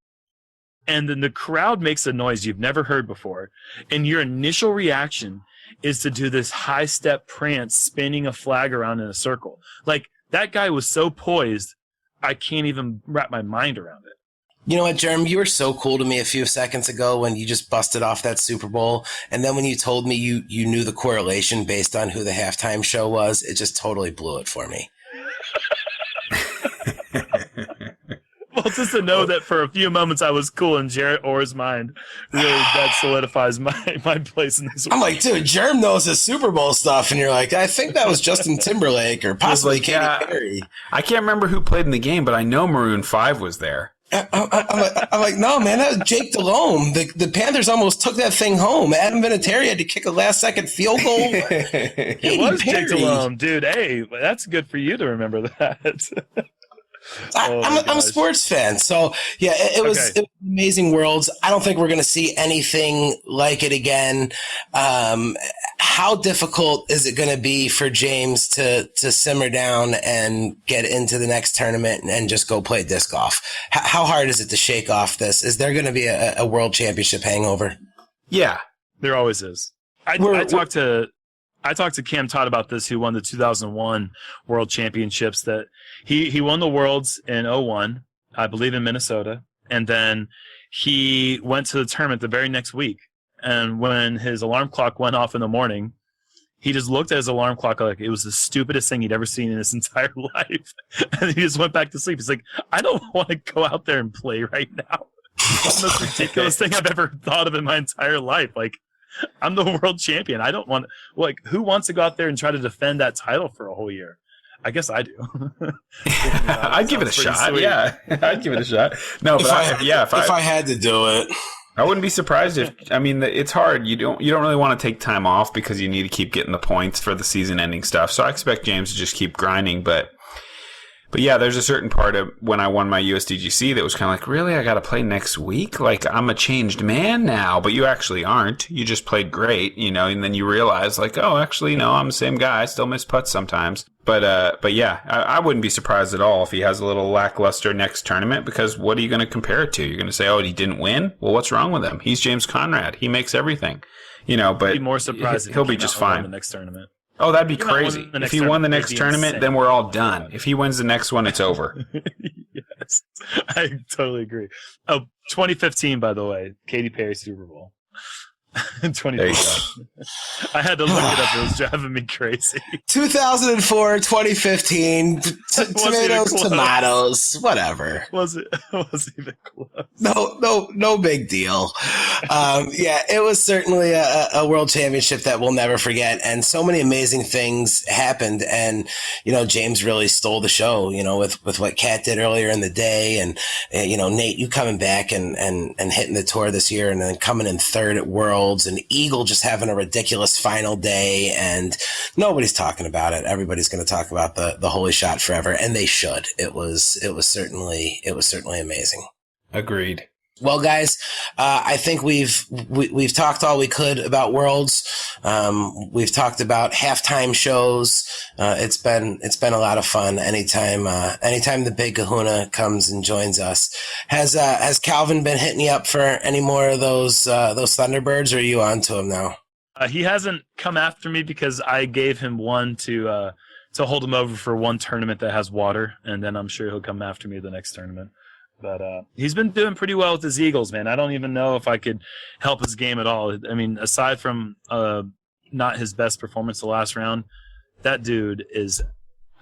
and then the crowd makes a noise you've never heard before, and your initial reaction is to do this high step prance, spinning a flag around in a circle. Like, that guy was so poised, I can't even wrap my mind around it. You know what, Jerm? You were so cool to me a few seconds ago when you just busted off that Super Bowl. And then when you told me you knew the correlation based on who the halftime show was, it just totally blew it for me. Well, just to know that for a few moments I was cool in Jarett Orr's mind, really, that solidifies my place in this world. I'm like, dude, Jerm knows his Super Bowl stuff, and you're like, I think that was Justin Timberlake or possibly Katy Perry. I can't remember who played in the game, but I know Maroon 5 was there. I'm like, no, man, that was Jake Delhomme. The Panthers almost took that thing home. Adam Vinatieri had to kick a last-second field goal. It was Jake Delhomme, dude. Hey, that's good for you to remember that. I'm a sports fan, so yeah, it was amazing Worlds. I don't think we're going to see anything like it again. how difficult is it going to be for James to simmer down and get into the next tournament and just go play disc golf? How hard is it to shake off this? Is there going to be a world championship hangover? Yeah, there always is. I talked to Cam Todd about this, who won the 2001 World Championships. That he won the Worlds in 01, I believe, in Minnesota, and then he went to the tournament the very next week. And when his alarm clock went off in the morning, he just looked at his alarm clock like it was the stupidest thing he'd ever seen in his entire life. And he just went back to sleep. He's like, I don't want to go out there and play right now. It's the most ridiculous thing I've ever thought of in my entire life. Like, I'm the world champion. I don't want, like, who wants to go out there and try to defend that title for a whole year? I guess I do. I'd give it a shot. Sweet. Yeah, I'd give it a shot. No, but if I had to do it, I wouldn't be surprised if. I mean, it's hard. You don't really want to take time off because you need to keep getting the points for the season-ending stuff. So I expect James to just keep grinding. But yeah, there's a certain part of when I won my USDGC that was kind of like, really, I got to play next week? Like, I'm a changed man now. But you actually aren't. You just played great, and then you realize, like, oh, actually, no, I'm the same guy. I still miss putts sometimes. But yeah, I wouldn't be surprised at all if he has a little lackluster next tournament, because what are you going to compare it to? You're going to say, oh, he didn't win? Well, what's wrong with him? He's James Conrad. He makes everything, but I'd be more surprised he'll be just fine. The next tournament. Oh, that'd be crazy. If he won the next tournament, then we're all done. If he wins the next one, it's over. Yes, I totally agree. Oh, 2015, by the way, Katy Perry Super Bowl. 2015. I had to look it up. It was driving me crazy. 2004, 2015, tomatoes, whatever. Wasn't even close. No big deal. Yeah, it was certainly a world championship that we'll never forget, and so many amazing things happened. And James really stole the show. With what Kat did earlier in the day, and Nate, you coming back and hitting the tour this year, and then coming in third at Worlds, and Eagle just having a ridiculous final day, and nobody's talking about it. Everybody's going to talk about the holy shot forever, and they should. It was certainly amazing. Agreed. Well, guys, I think we've talked all we could about Worlds. We've talked about halftime shows. It's been a lot of fun. Anytime the Big Kahuna comes and joins us. Has Calvin been hitting you up for any more of those Thunderbirds, or are you on to him now? He hasn't come after me because I gave him one to hold him over for one tournament that has water, and then I'm sure he'll come after me the next tournament. But he's been doing pretty well with his Eagles, man. I don't even know if I could help his game at all. I mean, aside from not his best performance the last round, that dude is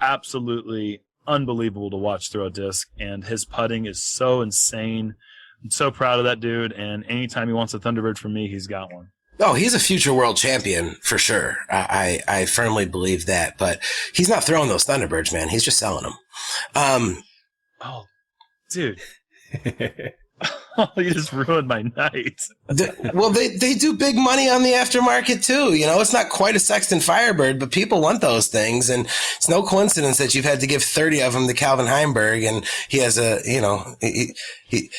absolutely unbelievable to watch throw a disc, and his putting is so insane. I'm so proud of that dude, and anytime he wants a Thunderbird from me, he's got one. Oh, he's a future world champion for sure. I firmly believe that, but he's not throwing those Thunderbirds, man. He's just selling them. Oh, dude. You just ruined my night. Well, they do big money on the aftermarket too. It's not quite a Sexton Firebird, but people want those things, and it's no coincidence that you've had to give 30 of them to Calvin Heimberg, and he has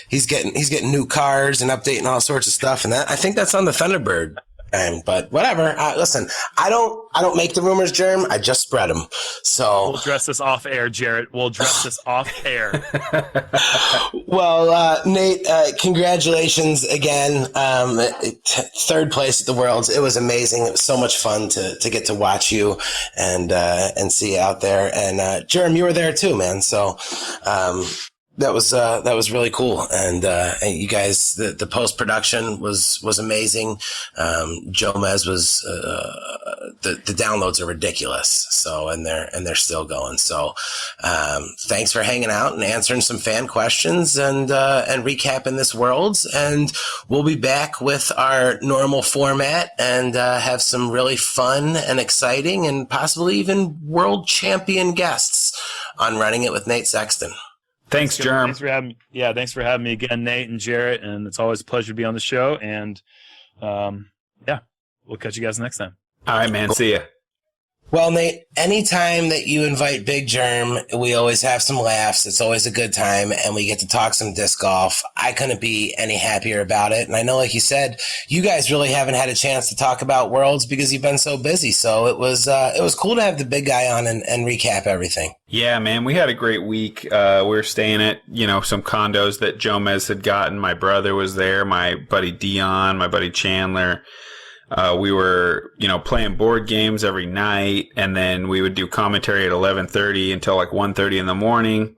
he's getting new cars and updating all sorts of stuff, and I think that's on the Thunderbird. But whatever. Listen, I don't make the rumors, Jerm. I just spread them. So we'll address this off air, Jarett. We'll address this off air. Well, Nate, congratulations again. Third place at the Worlds. It was amazing. It was so much fun to get to watch you and see you out there. And Jerm, you were there too, man. So that was really cool, and you guys, the post production was amazing. Joe Mez was the downloads are ridiculous. So and they're still going. So thanks for hanging out and answering some fan questions and recapping this Worlds. And we'll be back with our normal format and have some really fun and exciting and possibly even world champion guests on Running It with Nate Sexton. Thanks, Jerm. Thanks for having me again, Nate and Jarett, and it's always a pleasure to be on the show. And we'll catch you guys next time. All right, man. See ya. Well, Nate, anytime that you invite Big Jerm, we always have some laughs. It's always a good time, and we get to talk some disc golf. I couldn't be any happier about it. And I know, like you said, you guys really haven't had a chance to talk about Worlds because you've been so busy. So it was cool to have the big guy on and recap everything. Yeah, man, we had a great week. We were staying at, some condos that Jomez had gotten. My brother was there, my buddy Dion, my buddy Chandler. We were, playing board games every night, and then we would do commentary at 11:30 until like 1:30 in the morning.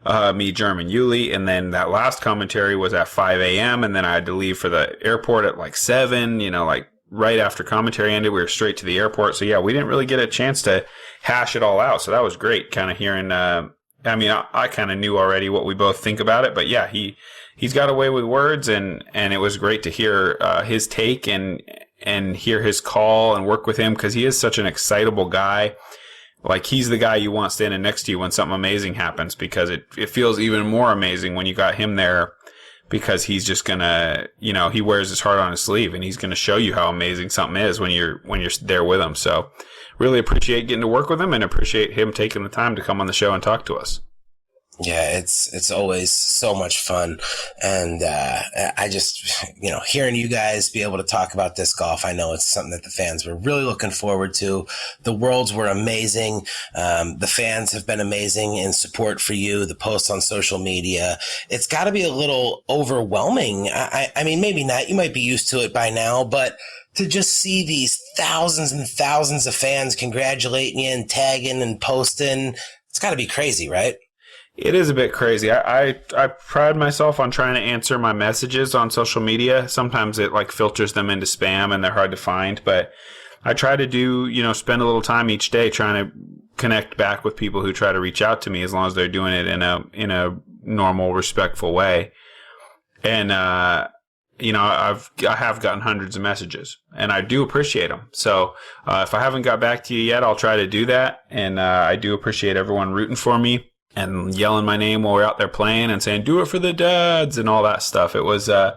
Me, Jerm, and Yuli, and then that last commentary was at 5 a.m. and then I had to leave for the airport at like 7. Like right after commentary ended, we were straight to the airport. So yeah, we didn't really get a chance to hash it all out. So that was great, kind of hearing. I kind of knew already what we both think about it, but yeah, he's got a way with words, and it was great to hear his take and hear his call and work with him, because he is such an excitable guy. Like, he's the guy you want standing next to you when something amazing happens, because it feels even more amazing when you got him there, because he's just gonna, he wears his heart on his sleeve, and he's gonna show you how amazing something is when you're there with him. So really appreciate getting to work with him, and appreciate him taking the time to come on the show and talk to us. Yeah, it's always so much fun. And I just, hearing you guys be able to talk about disc golf, I know it's something that the fans were really looking forward to. The Worlds were amazing. The fans have been amazing in support for you, the posts on social media. It's got to be a little overwhelming. I mean, maybe not. You might be used to it by now, but to just see these thousands and thousands of fans congratulating you and tagging and posting, it's got to be crazy, right? It is a bit crazy. I pride myself on trying to answer my messages on social media. Sometimes it filters them into spam and they're hard to find, but I try to do, spend a little time each day trying to connect back with people who try to reach out to me, as long as they're doing it in a normal, respectful way. And I have gotten hundreds of messages, and I do appreciate them. So if I haven't got back to you yet, I'll try to do that. And I do appreciate everyone rooting for me and yelling my name while we're out there playing and saying, "Do it for the dads," and all that stuff. It was a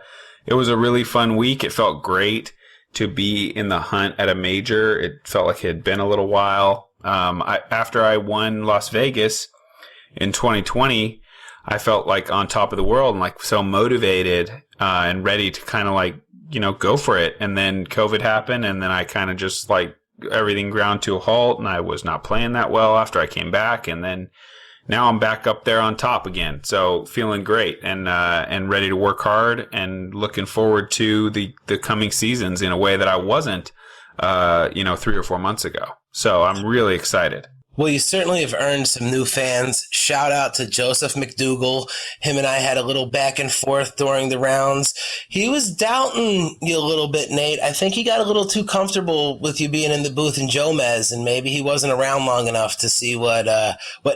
really fun week. It felt great to be in the hunt at a major. It felt like it had been a little while. After I won Las Vegas in 2020, I felt like on top of the world and so motivated and ready to kind of go for it. And then COVID happened, and then I kind of just everything ground to a halt, and I was not playing that well after I came back. And then now I'm back up there on top again. So feeling great and ready to work hard, and looking forward to the coming seasons in a way that I wasn't, 3 or 4 months ago. So I'm really excited. Well, you certainly have earned some new fans. Shout out to Joseph McDougal. Him and I had a little back and forth during the rounds. He was doubting you a little bit, Nate. I think he got a little too comfortable with you being in the booth in Jomez, and maybe he wasn't around long enough to see what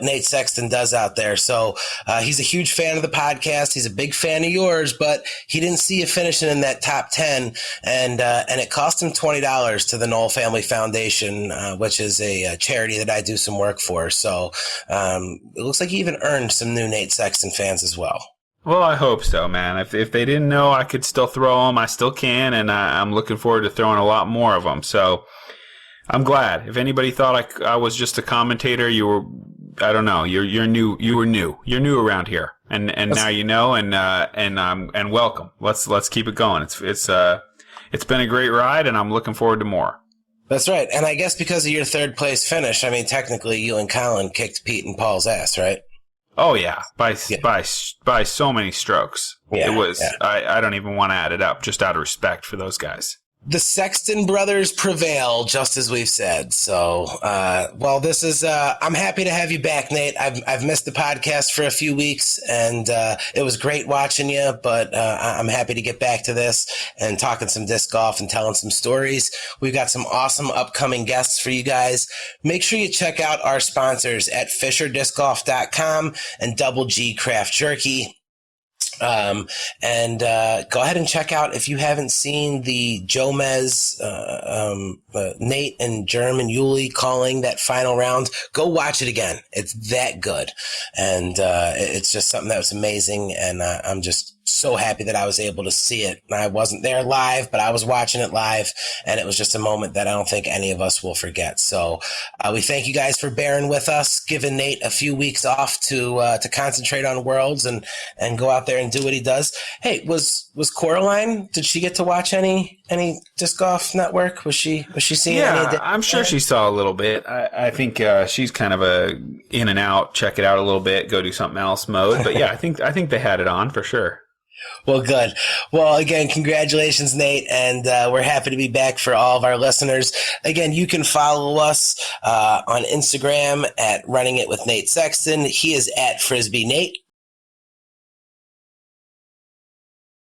Nate Sexton does out there. So he's a huge fan of the podcast. He's a big fan of yours, but he didn't see you finishing in that top 10, and it cost him $20 to the Knoll Family Foundation, which is a charity that I do some work for. So it looks like he even earned some new Nate Sexton fans as well. Well, I hope so, man. If they didn't know I could still throw them, I still can, and I'm looking forward to throwing a lot more of them. So I'm glad. If anybody thought I was just a commentator, you were, I don't know, you're new. You're new around here, and now you know, and welcome. Let's keep it going. It's been a great ride, and I'm looking forward to more. That's right. And I guess because of your third place finish, I mean, technically you and Colin kicked Pete and Paul's ass, right? Oh yeah, by so many strokes. Yeah, it was. Yeah. I don't even want to add it up, just out of respect for those guys. The Sexton brothers prevail, just as we've said. So, this is, I'm happy to have you back, Nate. I've missed the podcast for a few weeks, and it was great watching you, but I'm happy to get back to this and talking some disc golf and telling some stories. We've got some awesome upcoming guests for you guys. Make sure you check out our sponsors at FisherDiscGolf.com and Double G Craft Jerky. And go ahead and check out, if you haven't seen the Jomez, Nate and Jerm and Yuli calling that final round, go watch it again. It's that good. And it's just something that was amazing. And I'm just so happy that I was able to see it. I wasn't there live, but I was watching it live, and it was just a moment that I don't think any of us will forget. So we thank you guys for bearing with us, giving Nate a few weeks off to concentrate on Worlds and go out there and do what he does. Hey, was Coraline? Did she get to watch any Disc Golf Network? Was she seeing any? Yeah, I'm sure she saw a little bit. I think she's kind of a in and out, check it out a little bit, go do something else mode. But yeah, I think they had it on for sure. Well, good. Well, again, congratulations, Nate, and we're happy to be back for all of our listeners. Again, you can follow us on Instagram at Running It with Nate Sexton. He is at Frisbee Nate.